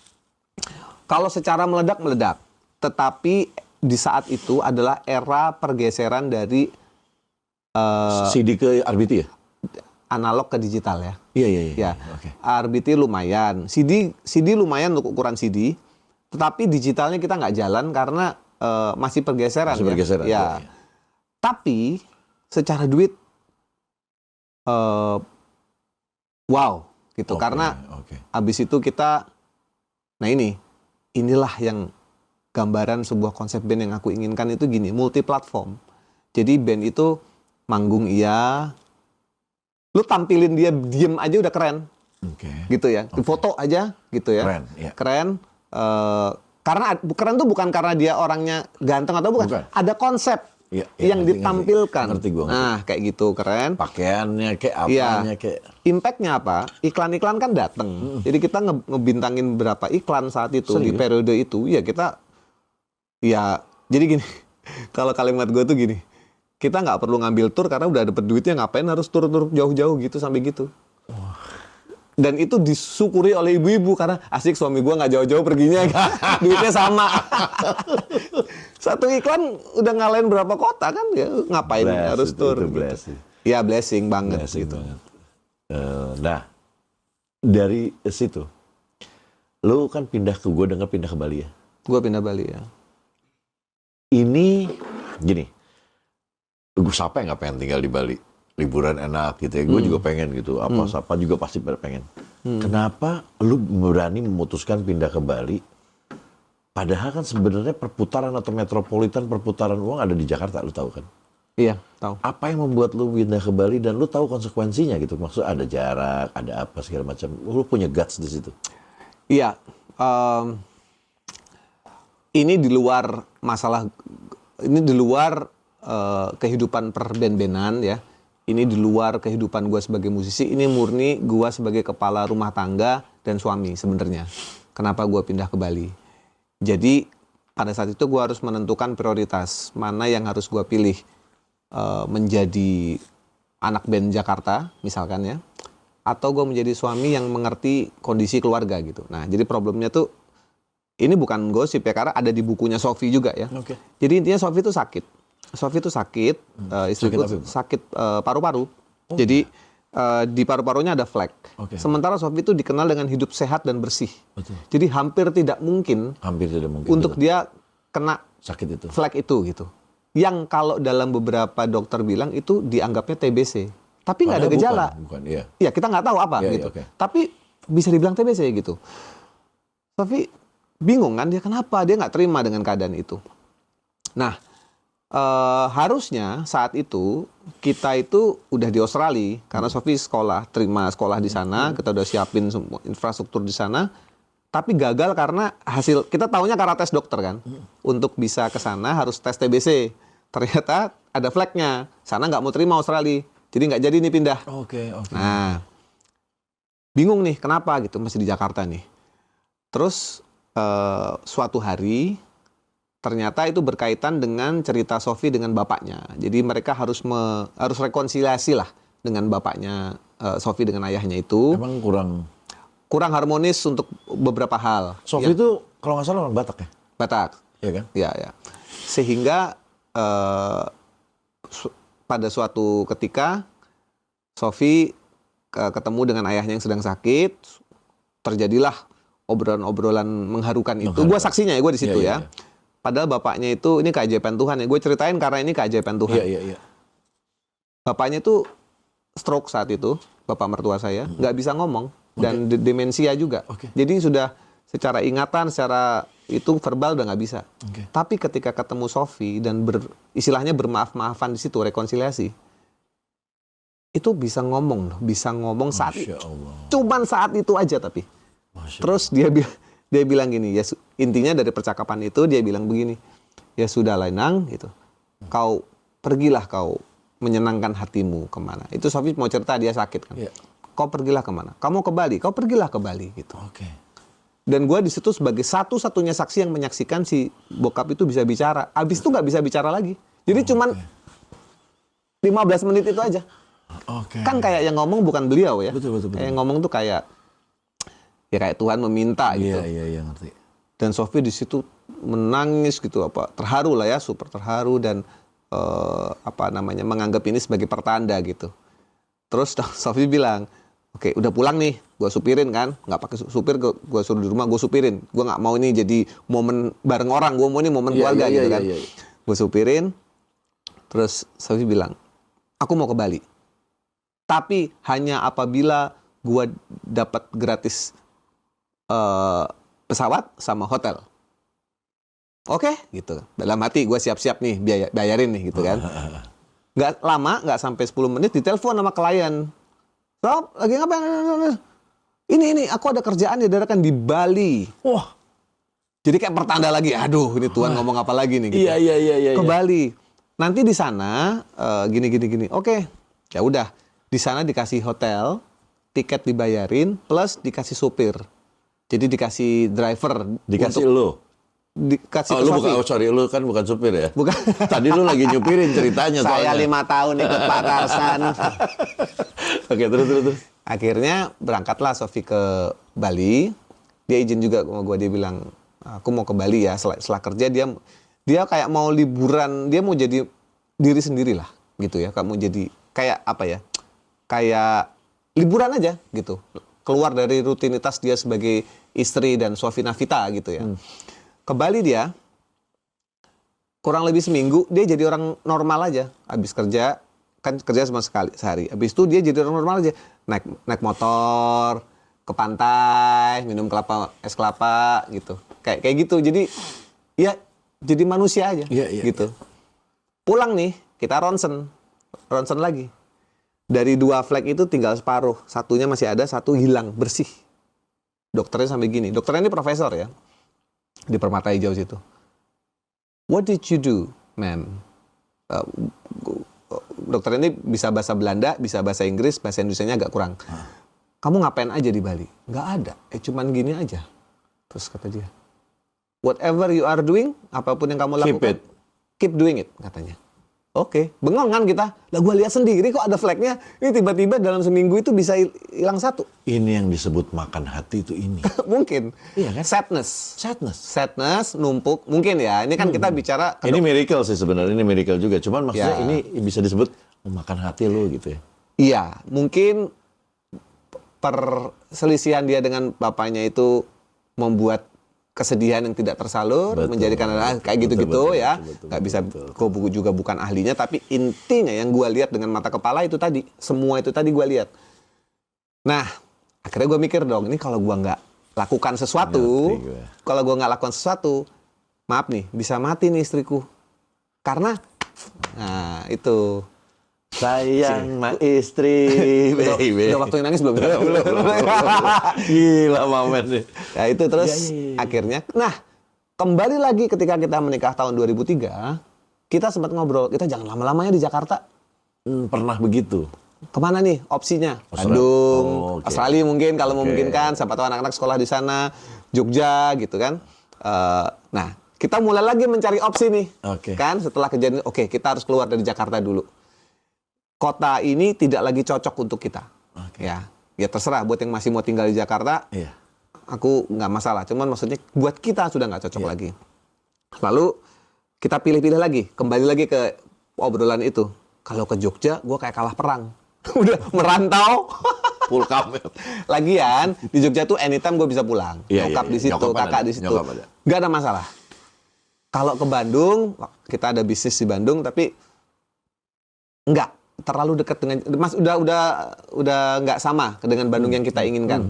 Kalau secara meledak. Tetapi di saat itu adalah era pergeseran dari CD ke RBT ya? analog ke digital ya. Iya. Ya, Oke. RBT lumayan, CD lumayan untuk ukuran CD, tetapi digitalnya kita nggak jalan karena masih pergeseran. Masih pergeseran, Ya. iya. Tapi secara duit, wow, gitu. Oke, Karena oke. abis itu kita, nah inilah yang gambaran sebuah konsep band yang aku inginkan itu gini, multi platform. Jadi band itu manggung iya, lu tampilin dia diem aja udah keren. Oke. Gitu ya, foto aja gitu ya. Keren, iya. Keren. Karena keren tuh bukan karena dia orangnya ganteng atau bukan. Bukan. Ada konsep Iya, yang ngerti. ditampilkan. Ngerti gua. Nah, kayak gitu keren. Pakaiannya kayak Iya. apanya kayak. Impactnya apa? Iklan-iklan kan dateng. Jadi kita ngebintangin berapa iklan saat itu di Serius? periode itu. Ya kita, ya jadi gini. Kalau kalimat gue tuh gini. Kita nggak perlu ngambil tur karena udah dapet duitnya, ngapain harus tur-tur jauh-jauh gitu sampai gitu. Dan itu disyukuri oleh ibu-ibu karena asik suami gua nggak jauh-jauh perginya, duitnya sama. Satu iklan udah ngalahin berapa kota kan, ya ngapain harus tur? Itu Gitu. blessing. Ya blessing banget Blessing gitu. banget. Nah, dari situ, lu kan pindah ke, gue dengar pindah ke Bali ya. Gua pindah Bali ya. Ini gini, gue siapa yang nggak pengen tinggal di Bali? Liburan enak gitu ya. Gue juga pengen gitu. Apa juga pasti pengen. Kenapa lu berani memutuskan pindah ke Bali? Padahal kan sebenarnya perputaran atau metropolitan perputaran uang ada di Jakarta, lu tahu kan? Iya, tahu. Apa yang membuat lu pindah ke Bali dan lu tahu konsekuensinya gitu? Maksud ada jarak, ada apa segala macam. Lu punya guts di situ. Iya. Ini di luar masalah, ini di luar kehidupan perben-benan ya. Ini di luar kehidupan gue sebagai musisi. Ini murni gue sebagai kepala rumah tangga dan suami sebenarnya. Kenapa gue pindah ke Bali? Jadi pada saat itu gue harus menentukan prioritas mana yang harus gue pilih, menjadi anak band Jakarta misalkan ya, atau gue menjadi suami yang mengerti kondisi keluarga gitu. Nah jadi problemnya tuh ini bukan gosip ya, karena ada di bukunya Sofi juga ya. Oke. Jadi intinya Sofi itu sakit. Sofi itu sakit, istriku Sakit apa, Bu? sakit paru-paru. Jadi di paru-parunya ada flek. Oke. Sementara Sofi itu dikenal dengan hidup sehat dan bersih. Betul. Jadi hampir tidak mungkin Hampir tidak mungkin. untuk betul. dia kena Sakit itu. flek itu gitu. Yang kalau dalam beberapa dokter bilang itu dianggapnya TBC. Tapi nggak ada Padahal gejala. Bukan, iya. Ya kita nggak tahu apa Iya, gitu. iya, oke. Tapi bisa dibilang TBC gitu. Tapi bingung kan dia kenapa dia nggak terima dengan keadaan itu. Nah harusnya saat itu kita itu udah di Australia karena Sofi terima sekolah di sana, kita udah siapin semua infrastruktur di sana. Tapi gagal karena hasil kita taunya karena tes dokter kan. Untuk bisa ke sana harus tes TBC. Ternyata ada flagnya. Sana nggak mau terima Australia. Jadi nggak jadi nih pindah. Oke. Nah, bingung nih kenapa gitu masih di Jakarta nih. Terus suatu hari ternyata itu berkaitan dengan cerita Sofi dengan bapaknya. Jadi mereka harus rekonsiliasi lah dengan bapaknya Sofi dengan ayahnya itu. Emang Kurang harmonis untuk beberapa hal. Sofi itu kalau nggak salah orang Batak ya? Batak. Iya kan? Ya. Sehingga pada suatu ketika Sofi ketemu dengan ayahnya yang sedang sakit, terjadilah obrolan-obrolan mengharukan itu. Gue saksinya ya, gue di situ ya. Padahal bapaknya itu ini keajaiban Tuhan ya. Gue ceritain karena ini keajaiban Tuhan. Iya. Bapaknya itu stroke saat itu, bapak mertua saya, nggak bisa ngomong dan demensia juga. Jadi sudah secara ingatan, secara itu verbal udah nggak bisa. Tapi ketika ketemu Sofi dan istilahnya bermaaf-maafan di situ, rekonsiliasi, itu bisa ngomong loh, bisa ngomong saat Masya Allah. cuman saat itu aja tapi. Masya Terus dia bilang gini, ya intinya dari percakapan itu dia bilang begini, ya sudah Nang gitu. Kau pergilah kau menyenangkan hatimu kemana. Itu Sofi mau cerita dia sakit kan. Iya. Kau pergilah kemana? Kamu ke Bali, kau pergilah ke Bali gitu. Oke. Dan gue di situ sebagai satu-satunya saksi yang menyaksikan si bokap itu bisa bicara. Abis itu nggak bisa bicara lagi. Jadi cuman 15 menit itu aja. Oke. Kan kayak yang ngomong bukan beliau ya. Betul. Kayak yang ngomong tuh kayak ya kayak Tuhan meminta gitu. Iya, ngerti. Dan Sofi di situ menangis gitu, terharu lah ya, super terharu dan menganggap ini sebagai pertanda gitu. Terus Sofi bilang, oke, udah pulang nih, gue supirin kan, nggak pakai supir, gue suruh di rumah, gue supirin, gue nggak mau ini jadi momen bareng orang, gue mau ini momen keluarga gitu kan. Gue supirin, terus Sofi bilang, aku mau ke Bali, tapi hanya apabila gue dapat gratis pesawat sama hotel. Oke, gitu. Dalam hati gue siap-siap nih, bayarin nih gitu kan. Nggak lama, nggak sampai 10 menit ditelepon sama klien. Sob, lagi ngapain? Ini, aku ada kerjaan dadakan di Bali. Wah. Jadi kayak pertanda lagi, aduh ini Tuhan ngomong apa lagi nih gitu. Iya. Ke Bali. Nanti di sana gini. Oke, ya udah. Di sana dikasih hotel, tiket dibayarin, plus dikasih supir. Jadi dikasih driver. Dikasih lo. Dikasih Oh, lu lu kan bukan supir ya? Bukan. Tadi lu lagi nyupirin ceritanya Saya soalnya. 5 tahun ikut Pak Tarsan. Oke, terus. Akhirnya berangkatlah Sofi ke Bali. Dia izin juga sama gue, dia bilang, aku mau ke Bali ya. Setelah kerja dia kayak mau liburan, dia mau jadi diri sendiri lah gitu ya. Kamu jadi kayak apa ya? Kayak liburan aja gitu. Keluar dari rutinitas dia sebagai istri dan Sofi Navita gitu ya. Ke Bali dia kurang lebih seminggu dia jadi orang normal aja. Habis kerja kan kerja cuma sehari. Habis itu dia jadi orang normal aja. Naik motor ke pantai, minum es kelapa gitu. Kayak gitu. Jadi ya jadi manusia aja gitu. Pulang nih, kita ronsen lagi. Dari 2 flek itu tinggal separuh. Satunya masih ada, satu hilang, bersih. Dokternya sampai gini. Dokternya ini profesor ya. Di Permata Hijau situ. What did you do, ma'am? Dokter ini bisa bahasa Belanda, bisa bahasa Inggris, bahasa Indonesianya agak kurang. Kamu ngapain aja di Bali? Nggak ada. Cuman gini aja. Terus kata dia, whatever you are doing, apapun yang kamu lakukan, keep doing it, katanya. Oke, bengong kan kita. Lah gue lihat sendiri kok ada flagnya. Ini tiba-tiba dalam seminggu itu bisa hilang 1. Ini yang disebut makan hati itu ini. Mungkin. Iya kan? Sadness, numpuk. Mungkin ya. Ini kan kita bicara. Ini miracle sih sebenarnya. Ini miracle juga. Cuman maksudnya Ya. ini bisa disebut makan hati lo gitu ya. Iya, mungkin perselisihan dia dengan bapaknya itu membuat kesedihan yang tidak tersalur, menjadikan kayak gitu-gitu ya. Nggak bisa, gue juga bukan ahlinya, tapi intinya yang gue lihat dengan mata kepala itu tadi, semua itu tadi gue lihat. Nah, akhirnya gue mikir dong, ini kalau gue nggak lakukan sesuatu, maaf nih, bisa mati nih istriku. Karena, nah itu. Sayang ma istri, baby. Udah waktunya nangis belum? Gila Mamet nih. Ya itu terus Iya. akhirnya. Nah, kembali lagi ketika kita menikah tahun 2003, kita sempat ngobrol, kita jangan lama-lamanya di Jakarta. Pernah begitu. Kemana nih opsinya? Australia. Bandung, Oh, oke. Australia mungkin kalau Oke. memungkinkan. Siapa tahu anak-anak sekolah di sana, Jogja gitu kan. Nah, kita mulai lagi mencari opsi nih. Oke. Kan setelah kejadian, oke, kita harus keluar dari Jakarta dulu. Kota ini tidak lagi cocok untuk kita. Oke. Ya terserah buat yang masih mau tinggal di Jakarta. Iya. Aku nggak masalah. Cuman maksudnya buat kita sudah nggak cocok Iya. lagi. Lalu kita pilih-pilih lagi. Kembali lagi ke obrolan itu. Kalau ke Jogja, gue kayak kalah perang. Udah merantau. Full camp. Lagian di Jogja tuh anytime gue bisa pulang. Iya, Nyokap iya, di situ, nyokap kakak ada, di situ. nyokap ada. Nggak ada masalah. Kalau ke Bandung, kita ada bisnis di Bandung, tapi nggak terlalu dekat dengan udah nggak sama dengan Bandung yang kita inginkan.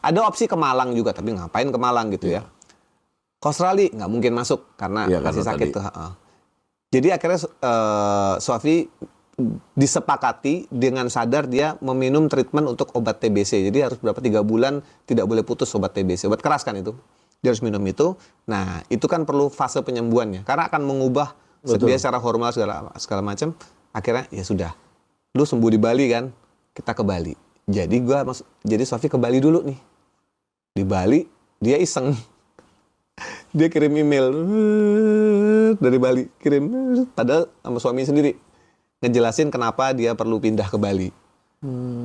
Ada opsi ke Malang juga, tapi ngapain ke Malang gitu ya? Ke Australia nggak mungkin masuk karena Iya, masih karena sakit tadi. tuh. Jadi akhirnya Sofi disepakati dengan sadar dia meminum treatment untuk obat TBC. Jadi harus berapa 3 bulan tidak boleh putus obat TBC. Obat keras kan itu. Dia harus minum itu. Nah, itu kan perlu fase penyembuhannya karena akan mengubah dia secara hormonal segala macam. Akhirnya ya sudah. Lu sembuh di Bali kan? Kita ke Bali. Jadi Sofi ke Bali dulu nih. Di Bali dia iseng. Dia kirim email dari Bali, kirim padahal sama suami sendiri ngejelasin kenapa dia perlu pindah ke Bali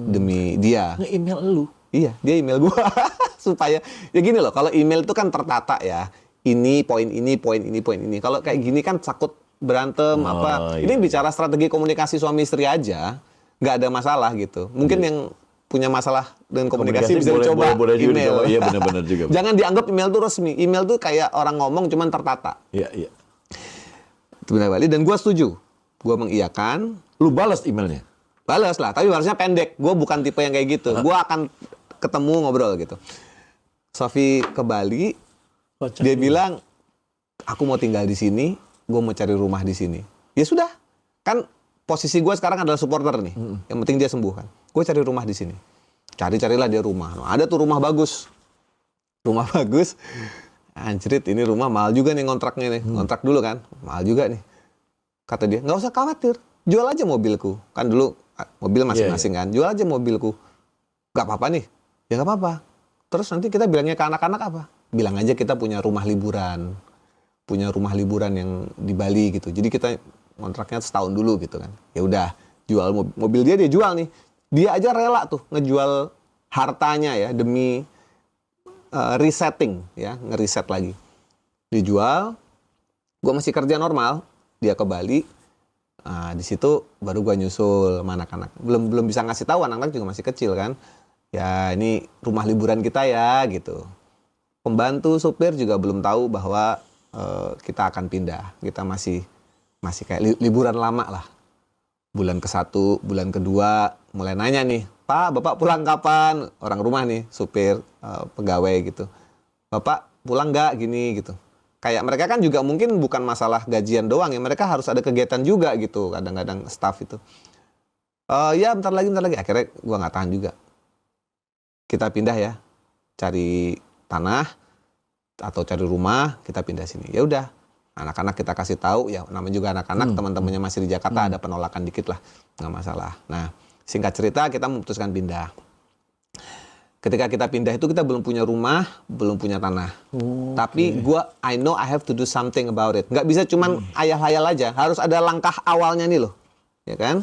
demi dia. Nge-email lu? Iya, dia email gua supaya ya gini loh. Kalau email itu kan tertata ya. Ini poin ini, poin ini, poin ini. Kalau kayak gini kan takut berantem apa. Iya. Ini bicara strategi komunikasi suami istri aja, nggak ada masalah gitu. Mungkin yang punya masalah dengan komunikasi bisa dicoba email. Iya benar-benar juga. Jangan dianggap email tuh resmi. Email tuh kayak orang ngomong cuman tertata. Iya, iya. Itu benar Bali dan gue setuju. Gue mengiyakan. Lu balas emailnya? Balas lah, tapi balasnya pendek. Gue bukan tipe yang kayak gitu. Gue akan ketemu ngobrol gitu. Sofi ke Bali, dia bilang, aku mau tinggal di sini, gue mau cari rumah di sini. Ya sudah, kan posisi gue sekarang adalah supporter nih. Yang penting dia sembuh kan. Gue cari rumah di sini. Carilah dia rumah. Nah, ada tuh rumah bagus. Rumah bagus. Anjrit, ini rumah mahal juga nih kontraknya nih. Kontrak dulu kan. Mahal juga nih. Kata dia, nggak usah khawatir. Jual aja mobilku. Kan dulu mobil masing-masing kan. Jual aja mobilku. Gak apa-apa nih. Ya gak apa-apa. Terus nanti kita bilangnya ke anak-anak apa? Bilang aja kita punya rumah liburan. Punya rumah liburan yang di Bali gitu. Jadi kita kontraknya setahun dulu gitu kan. Ya udah, jual mobil dia jual nih. Dia aja rela tuh ngejual hartanya ya demi resetting ya, ngeriset lagi. Dijual, gue masih kerja normal, dia ke Bali. Nah, di situ baru gue nyusul sama anak-anak. Belum bisa ngasih tahu, anak-anak juga masih kecil kan. Ya ini rumah liburan kita ya gitu. Pembantu supir juga belum tahu bahwa kita akan pindah. Kita masih kayak liburan lama lah. Bulan ke-1, bulan kedua mulai nanya nih, Pak, Bapak pulang kapan? Orang rumah nih, supir, pegawai gitu. Bapak pulang nggak gini gitu. Kayak mereka kan juga mungkin bukan masalah gajian doang ya, mereka harus ada kegiatan juga gitu. Kadang-kadang staff itu. Ya bentar lagi. Akhirnya gua nggak tahan juga. Kita pindah ya, cari tanah atau cari rumah, kita pindah sini. Ya udah. Anak-anak kita kasih tahu ya, namanya juga anak-anak, teman-temannya masih di Jakarta, ada penolakan dikit lah, nggak masalah. Nah, singkat cerita kita memutuskan pindah. Ketika kita pindah itu kita belum punya rumah, belum punya tanah. Tapi I know I have to do something about it. Nggak bisa cuman hayal-hayal aja, harus ada langkah awalnya nih loh, ya kan?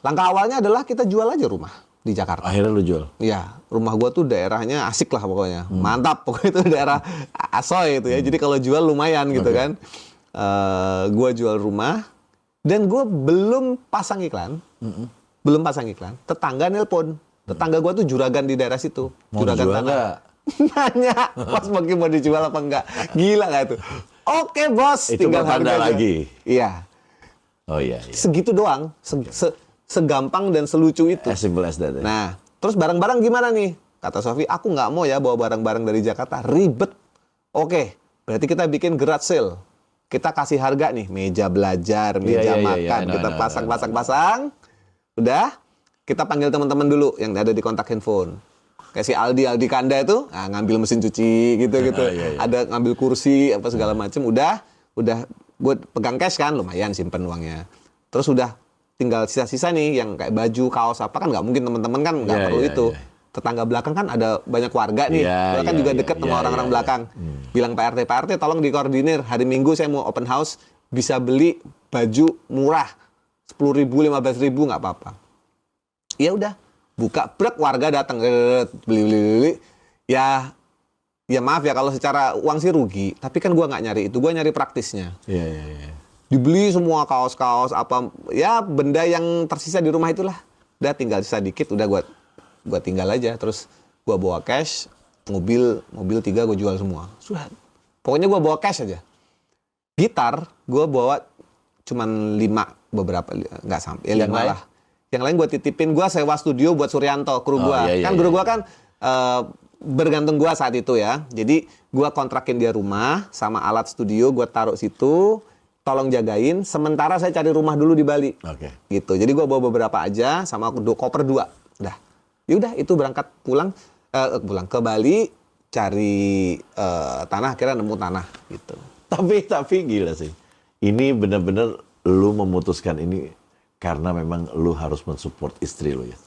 Langkah awalnya adalah kita jual aja rumah di Jakarta. Akhirnya lu jual? Iya, rumah gua tuh daerahnya asik lah pokoknya. Mantap, pokoknya itu daerah Asoy itu ya. Jadi kalau jual lumayan gitu kan. Gua jual rumah dan gua belum pasang iklan. Belum pasang iklan. Tetangga nelpon. Tetangga gua tuh juragan di daerah situ. Mau juragan dijual tanah. nggak? Nanya, Mas mau dijual apa enggak? Gila nggak itu? Oke bos, Itu tinggal pertanda harga aja. lagi? Iya. Oh iya. Segitu doang. Segampang dan selucu itu. As simple as that. Nah, terus barang-barang gimana nih? Kata Sofi, aku nggak mau ya bawa barang-barang dari Jakarta. Ribet. Oke, berarti kita bikin garage sale. Kita kasih harga nih, meja belajar, meja makan. Kita pasang. Udah, kita panggil teman-teman dulu yang ada di kontak handphone. Kayak si Aldi Kanda itu, ngambil mesin cuci gitu. Ada ngambil kursi, apa segala macam. Udah buat pegang cash kan, lumayan simpen uangnya. Terus udah tinggal sisa-sisa nih yang kayak baju, kaos apa kan nggak mungkin teman-teman kan nggak perlu itu. Tetangga belakang kan ada banyak warga nih, kan juga deket sama orang-orang belakang. Bilang Pak RT, tolong dikoordinir hari Minggu saya mau open house, bisa beli baju murah 10.000, 15.000 nggak apa-apa. Ya udah, buka brek warga datang beli. Ya maaf ya kalau secara uang sih rugi, tapi kan gua nggak nyari itu, gua nyari praktisnya. Iya. Dibeli semua kaos-kaos apa ya benda yang tersisa di rumah itulah. Udah tinggal sisa dikit, udah gua tinggal aja. Terus gua bawa cash, mobil 3 gua jual semua. Sudah. Pokoknya gua bawa cash aja. Gitar gua bawa cuman 5 beberapa, nggak sampai ya 5 lah. Yang lain gua titipin, gua sewa studio buat Suryanto, kru gua. Kru gua kan bergantung gua saat itu ya. Jadi gua kontrakin dia rumah sama alat studio, gua taruh situ. tolong jagain. Sementara saya cari rumah dulu di Bali. Oke. Gitu. Jadi gue bawa beberapa aja sama koper 2. Udah. Yaudah itu berangkat pulang ke Bali cari tanah, akhirnya nemu tanah gitu. Tapi gila sih. Ini benar-benar lu memutuskan ini karena memang lu harus mensupport istri lu ya.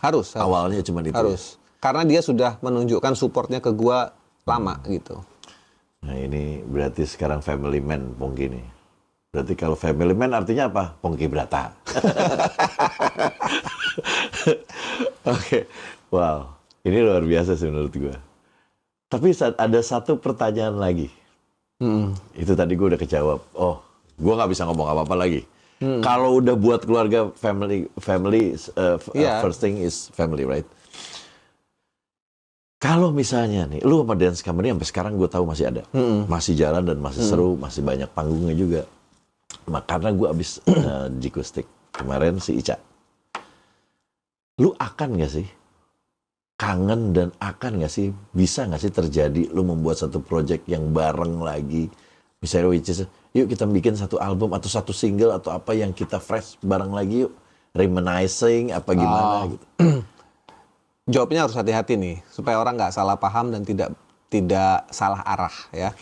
Harus. Awalnya cuma itu. Harus. Karena dia sudah menunjukkan supportnya ke gua lama gitu. Nah ini berarti sekarang family man Pongki nih. Berarti kalau family man artinya apa? Pongki Brata. Oke. Wow. Ini luar biasa sih menurut gua. Tapi ada satu pertanyaan lagi. Itu tadi gue udah kejawab. Oh, gue nggak bisa ngomong apa-apa lagi. Kalau udah buat keluarga, first thing is family, right? Kalau misalnya nih, lu sama Dance Company sampai sekarang gue tahu masih ada, masih jalan dan masih seru, masih banyak panggungnya juga. Karena gue abis Jikustik kemarin si Ica. Lu akan nggak sih kangen dan akan nggak sih, bisa nggak sih terjadi lu membuat satu project yang bareng lagi, misalnya which is, yuk kita bikin satu album atau satu single atau apa yang kita fresh bareng lagi yuk, reminiscing apa gimana gitu. Jawabnya harus hati-hati nih supaya orang nggak salah paham dan tidak salah arah ya.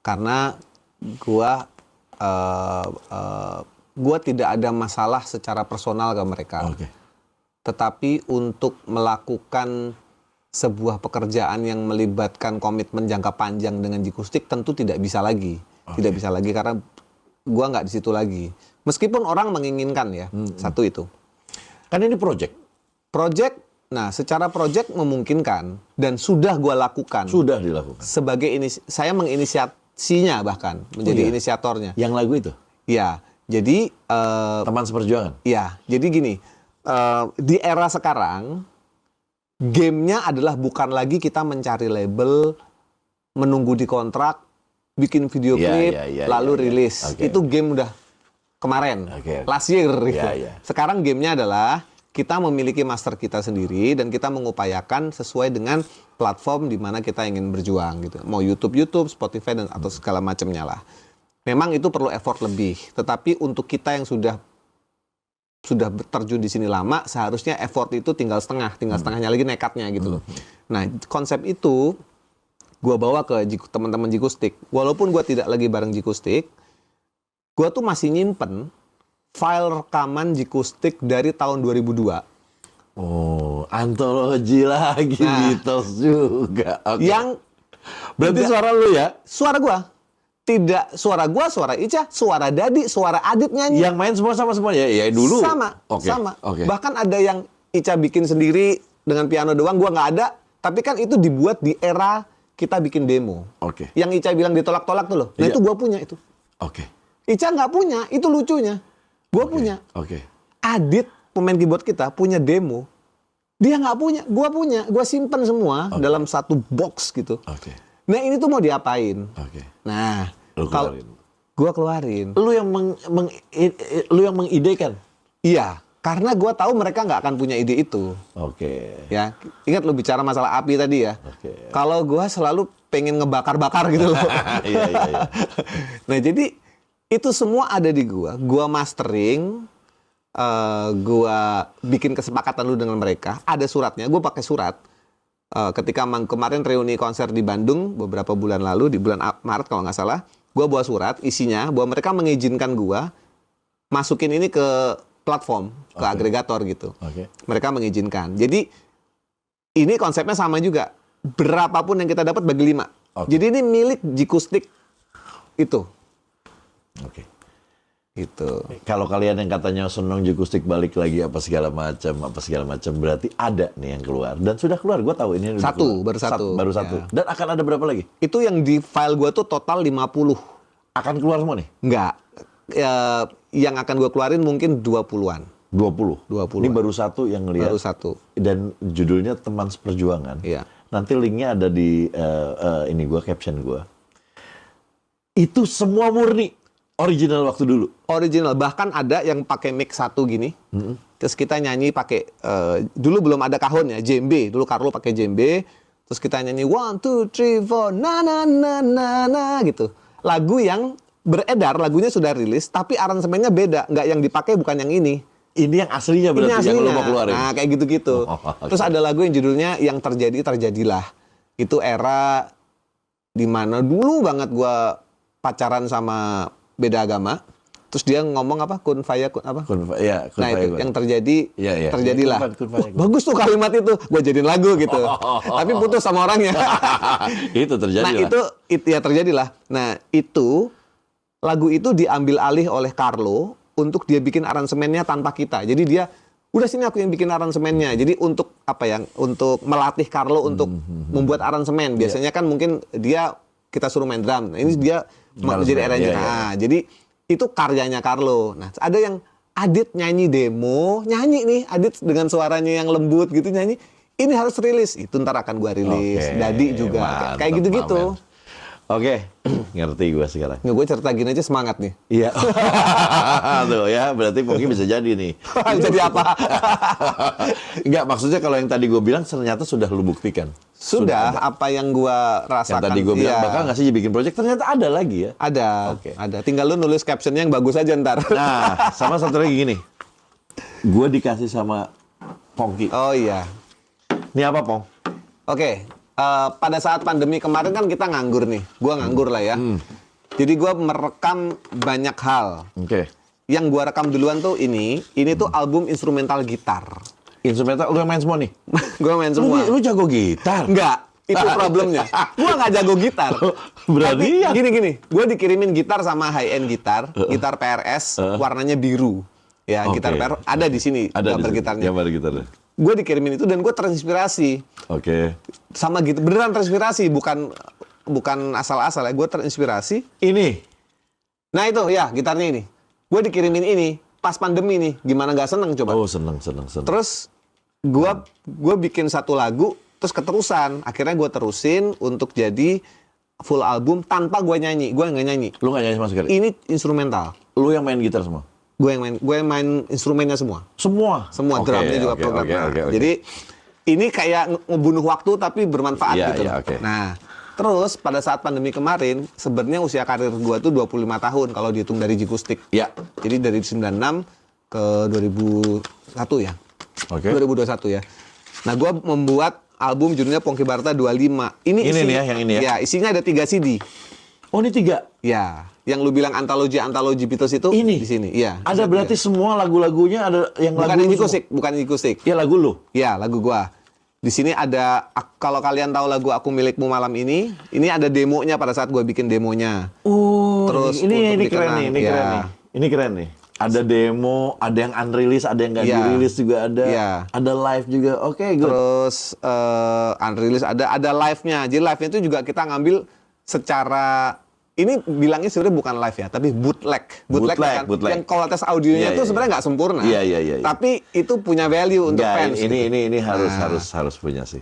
Karena gua tidak ada masalah secara personal ke mereka. Oke. Tetapi untuk melakukan sebuah pekerjaan yang melibatkan komitmen jangka panjang dengan Jikustik tentu tidak bisa lagi. Tidak bisa lagi karena gua nggak di situ lagi. Meskipun orang menginginkan ya, satu itu. Kan ini project. Project, nah secara project memungkinkan dan sudah gua lakukan. Sudah dilakukan. Sebagai saya menginisiasinya bahkan menjadi inisiatornya. Yang lagu itu? Ya, jadi Teman Seperjuangan? ya, jadi gini. Di era sekarang, gamenya adalah bukan lagi kita mencari label, menunggu di kontrak, bikin video klip, lalu rilis. Okay. Itu game udah kemarin, last year. Gitu. Sekarang gamenya adalah kita memiliki master kita sendiri dan kita mengupayakan sesuai dengan platform di mana kita ingin berjuang. Gitu. Mau YouTube, Spotify, dan atau segala macamnya lah. Memang itu perlu effort lebih, tetapi untuk kita yang sudah terjun di sini lama, seharusnya effort itu tinggal setengahnya lagi nekatnya gitu loh. Nah, konsep itu gue bawa ke teman-teman Jikustik. Walaupun gue tidak lagi bareng Jikustik, gue tuh masih nyimpen file rekaman Jikustik dari tahun 2002. Oh, antologi lagi, Beatles juga. Okay. Yang berarti suara lu ya? Suara gue. Tidak suara gua, suara Ica, suara Dadi, suara Adit nyanyi. Yang main semua sama ya? Ya dulu. Sama, sama. Okay. Bahkan ada yang Ica bikin sendiri dengan piano doang, gua nggak ada. Tapi kan itu dibuat di era kita bikin demo. Oke. Yang Ica bilang ditolak-tolak tuh loh. Nah itu gua punya itu. Oke. Ica nggak punya, itu lucunya. Gua punya. Oke. Adit, pemain keyboard kita, punya demo. Dia nggak punya, gua punya. Gua simpen semua dalam satu box gitu. Oke. Nah ini tuh mau diapain? Oke. Nah, kalau gua keluarin. Lu yang mengidekan. Iya, karena gua tahu mereka nggak akan punya ide itu. Oke. Ya, ingat lu bicara masalah api tadi ya. Oke. Kalau gua selalu pengen ngebakar-bakar gitu loh. Iya. Nah, jadi itu semua ada di gua. Gua mastering, gua bikin kesepakatan dulu dengan mereka. Ada suratnya, gua pakai surat. Ketika kemarin reuni konser di Bandung beberapa bulan lalu, di bulan Maret kalau nggak salah, gue bawa surat isinya bahwa mereka mengizinkan gue masukin ini ke platform, ke agregator gitu. Mereka mengizinkan. Jadi ini konsepnya sama juga. Berapapun yang kita dapat bagi 5. Jadi ini milik Jikustik itu. Oke. Gitu. Kalau kalian yang katanya senang Jikustik balik lagi apa segala macam, berarti ada nih yang keluar dan sudah keluar. Gue tahu ini baru satu. Ya. Dan akan ada berapa lagi? Itu yang di file gue tuh total 50. Akan keluar semua nih? Enggak. Yang akan gue keluarin mungkin 20-an. 20. Ini baru satu yang ngeliat. Baru satu. Dan judulnya Teman Seperjuangan. Iya. Nanti linknya ada di ini gue, caption gue. Itu semua murni. Original waktu dulu. Original, bahkan ada yang pakai mic satu gini. Terus kita nyanyi pakai dulu belum ada kahon ya, djembe. Dulu Carlo pakai djembe. Terus kita nyanyi 1 2 3 4 na na na na na gitu. Lagu yang beredar, lagunya sudah rilis, tapi aransemennya beda, nggak yang dipakai bukan yang ini. Ini yang aslinya Ini berarti yang lo aslinya. mau keluarin. Nah, kayak gitu-gitu. Oh, oke. Terus ada lagu yang judulnya Yang Terjadi Terjadilah. Itu era dimana dulu banget gua pacaran sama beda agama. Terus dia ngomong apa? Kun fayakun apa? Ya, Nah itu yang terjadi Iya, iya. terjadilah. Kun fayakun. Bagus tuh kalimat itu, gue jadiin lagu gitu. Tapi putus sama orangnya. Itu terjadi Nah lah. itu ya terjadilah. Nah itu lagu itu diambil alih oleh Carlo untuk dia bikin aransemennya tanpa kita. Jadi dia udah sini aku yang bikin aransemennya. Jadi untuk apa ya? Untuk melatih Carlo untuk membuat aransemen. Biasanya kan mungkin kita suruh main drum. Nah, ini dia jadi arranger. Iya, iya. Nah, jadi itu karyanya Carlo. Nah, ada yang Adit nyanyi demo, nyanyi nih Adit dengan suaranya yang lembut gitu nyanyi. Ini harus rilis. Itu ntar akan gua rilis. Oke, Dadi juga mantap, kayak gitu-gitu. Mamen. Oke, ngerti gue sekarang. Nggak, gue cerita gini aja semangat nih. Iya. Tuh ya, berarti mungkin bisa jadi nih. Jadi apa? Enggak, maksudnya kalau yang tadi gue bilang ternyata sudah lu buktikan. Sudah ada. apa yang gua Yang rasakan. tadi gue bilang Iya. bakal nggak sih bikin project, ternyata ada lagi ya. Ada, Oke. ada. Tinggal lu nulis captionnya yang bagus aja ntar. Nah, sama satu lagi gini. Gue dikasih sama Pongki. Oh iya. Ini apa, Pong? Oke. Pada saat pandemi kemarin kan kita nganggur nih. Gua nganggur lah ya. Jadi gua merekam banyak hal. Oke. Yang gua rekam duluan tuh ini tuh album instrumental gitar. Instrumental udah main semua nih. Gua main semua. Lu jago gitar. Enggak, itu problemnya. Gua nggak jago gitar. Berarti Tapi ya. gini, gua dikirimin gitar sama high end gitar, gitar PRS, warnanya biru. Ya, Oke. gitar PRS ada di sini Ada gambar di sini, gitarnya. gambar gitarnya. Gue dikirimin itu dan gue terinspirasi Oke. sama gitu, beneran terinspirasi, bukan asal-asal ya. Gue terinspirasi. Ini. Nah itu ya gitarnya ini. Gue dikirimin ini pas pandemi nih. Gimana nggak seneng coba? Oh, seneng. Terus gue bikin satu lagu, terus keterusan. Akhirnya gue terusin untuk jadi full album tanpa gue nyanyi. Gue nggak nyanyi. Lu nggak nyanyi sama sekali? Ini instrumental. Lu yang main gitar semua? Gue main instrumennya semua. Semua? Semua drumnya juga program. Oke. Jadi ini kayak ngebunuh waktu tapi bermanfaat Iya, gitu. iya, oke. Nah, terus pada saat pandemi kemarin, sebenarnya usia karir gua tuh 25 tahun kalau dihitung dari Jikustik. Ya. Jadi dari 96 ke 2001 ya. Oke. 2021 ya. Nah, gua membuat album judulnya Pongki Barta 25. Ini nih ya, yang ini ya? Ya, isinya ada 3 CD. Oh, ini 3? Ya, yang lu bilang antologi Beatles itu Ini? di sini. Iya. Ada berarti semua lagu-lagunya ada yang bukan lagu lu Jikustik, bukan Jikustik. semua? Ya, lagu lu? Ya, lagu gua. Di sini ada, kalau kalian tahu lagu Aku Milikmu Malam ini ada demonya pada saat gua bikin demonya. Oh, Terus ini untuk keren nih, dikenang, ini ya. keren nih. Ini keren nih. Ada demo, ada yang unreleased, ada yang nggak Ya. dirilis juga ada. Ya. Ada live juga. Oke, good. Terus unreleased ada live-nya. Jadi live-nya itu juga kita ngambil secara, ini bilangnya sebenarnya bukan live ya, tapi bootleg. Bootleg, kan, bootleg. yang kualitas audionya Iya, tuh iya, sebenarnya nggak sempurna. Iya. Tapi itu punya value untuk Nggak, fans. gitu. ini harus Nah. harus punya sih.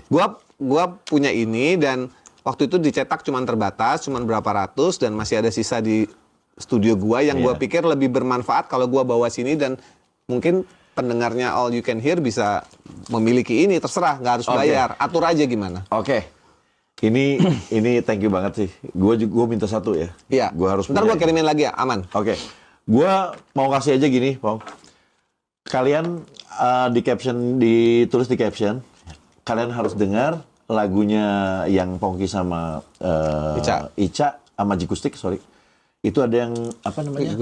Gua punya ini dan waktu itu dicetak cuman terbatas, cuman berapa ratus dan masih ada sisa di studio gua yang gua Iya. pikir lebih bermanfaat kalau gua bawa sini dan mungkin pendengarnya All You Can Hear bisa memiliki ini, terserah, nggak harus Oke. bayar, atur aja gimana. Oke. Ini thank you banget sih. Gua minta satu ya. Iya. Gua harus Ntar punya gua ini. kirimin lagi ya, aman. Oke. Gua mau kasih aja gini, Pong. Kalian ditulis di caption, kalian harus dengar lagunya yang Pongki sama Ica sama Jikustik, sorry. Itu ada yang apa namanya?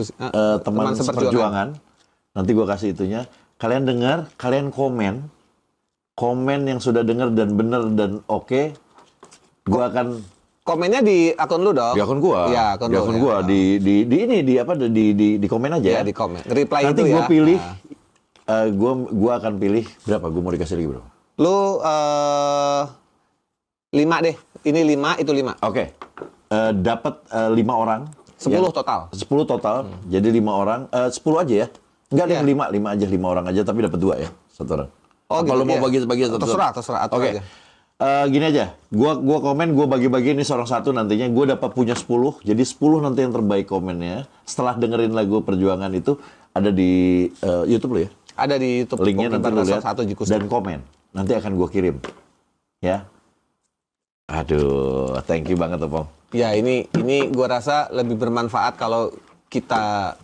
Teman Teman seperjuangan. Nanti gua kasih itunya. Kalian dengar, kalian komen yang sudah dengar dan benar dan oke. Gua akan Komennya di akun lu dong. di akun gua. Iya, akun di lu, akun ya. gua di komen aja. Iya, di komen. Reply Nanti itu gua ya. pilih Nah. gua akan pilih berapa? Gua mau dikasih lagi berapa? Lu 5 deh. Ini 5, itu 5. Oke. Dapat 5 orang. 10 total. 10 total. Jadi 5 orang. 10 aja ya. Enggak ada Iya. yang 5 aja 5 orang aja tapi dapat 2 ya. Satu orang. Oh, Apa gitu, lu mau iya. bagi satu? Terserah, atur Oke. aja. Gini aja. Gua komen, gua bagi-bagi ini seorang satu nantinya. Gua dapat punya 10. Jadi 10 nanti yang terbaik komennya. Setelah dengerin lagu Perjuangan itu ada di YouTube lo ya. Ada di YouTube. Linknya Pongki nanti lu Barta lihat 1 Jikustik. dan komen. Nanti akan gua kirim. Ya. Aduh, thank you banget tuh, Pong. Ya ini gua rasa lebih bermanfaat kalau kita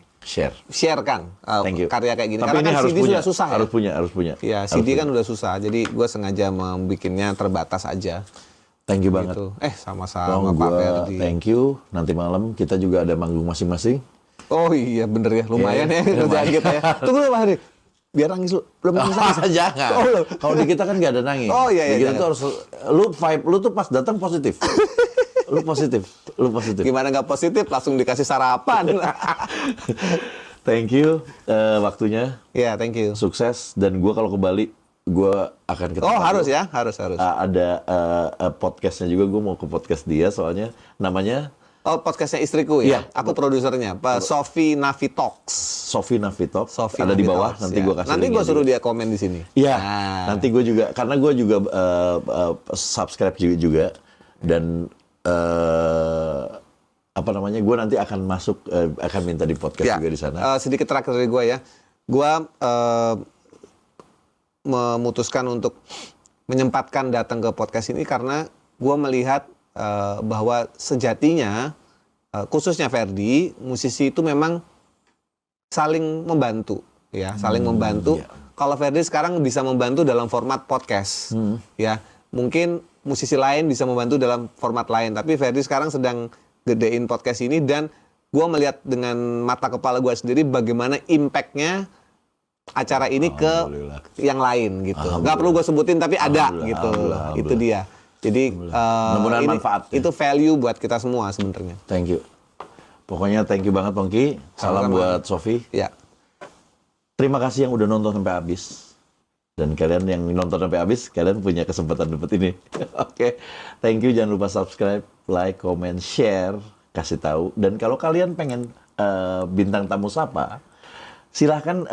sharekan Thank you. karya kayak gini. Tapi Karena ini kan harus CD punya, sudah susah harus ya. punya. Ya CD kan udah susah, jadi gue sengaja membuatnya terbatas aja. Thank you banget. Gitu. Pong, Sama-sama Pak gua Ferdi. thank you. Nanti malam kita juga ada manggung masing-masing. Oh iya bener ya, lumayan Iya, ya kerjaan lumayan. kita ya. Tunggu dulu Pak Ferdi, biar nangis lu. Belum nangis. Jangan. Oh, belum. Kalau di kita kan nggak ada nangis. Oh, iya, Di kita jangan. tuh harus lu vibe lu tuh pas datang positif. Lu positif. Gimana nggak positif, langsung dikasih sarapan. Thank you waktunya. Ya, thank you. Sukses dan gua kalau ke Bali gua akan ke Oh tempat harus lu. ya, harus. Ada podcastnya juga, gue mau ke podcast dia soalnya namanya Oh podcastnya istriku ya, Iya. aku produsernya, Pak Sofi Navi Talks. Sofi Navitok, Sofi ada di Navi bawah. Talks, Nanti ya. gue kasih Nanti gue linknya suruh juga. dia komen di sini. Iya, Nah. nanti gue juga karena gue juga subscribe juga dan apa namanya, gue nanti akan masuk akan minta di podcast Ya, juga di sana. sedikit terakhir dari gue ya. Gue memutuskan untuk menyempatkan datang ke podcast ini karena gue melihat bahwa sejatinya khususnya Ferdi, musisi itu memang saling membantu, ya, saling membantu. iya. Kalau Ferdi sekarang bisa membantu dalam format podcast, ya, mungkin musisi lain bisa membantu dalam format lain, tapi Ferdi sekarang sedang gedein podcast ini dan gue melihat dengan mata kepala gue sendiri bagaimana impactnya acara ini ke Alhamdulillah. yang lain gitu. Alhamdulillah. Nggak perlu gue sebutin tapi ada Alhamdulillah, gitu. alhamdulillah, Itu dia. Jadi Mudah-mudahan manfaat, ya. itu value buat kita semua sebenarnya. Thank you. Pokoknya thank you banget Pongki. Salam Sama-sama. buat Sofi. Ya. Terima kasih yang udah nonton sampai habis. Dan kalian yang nonton sampai habis, kalian punya kesempatan dapat ini. Oke. Thank you, jangan lupa subscribe, like, comment, share, kasih tahu. Dan kalau kalian pengen bintang tamu Sapa, silahkan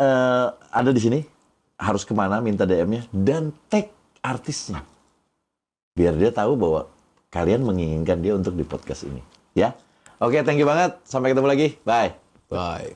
ada di sini. Harus kemana, minta DM-nya. Dan tag artisnya. Biar dia tahu bahwa kalian menginginkan dia untuk di podcast ini. Ya. Oke, thank you banget. Sampai ketemu lagi. Bye. Bye.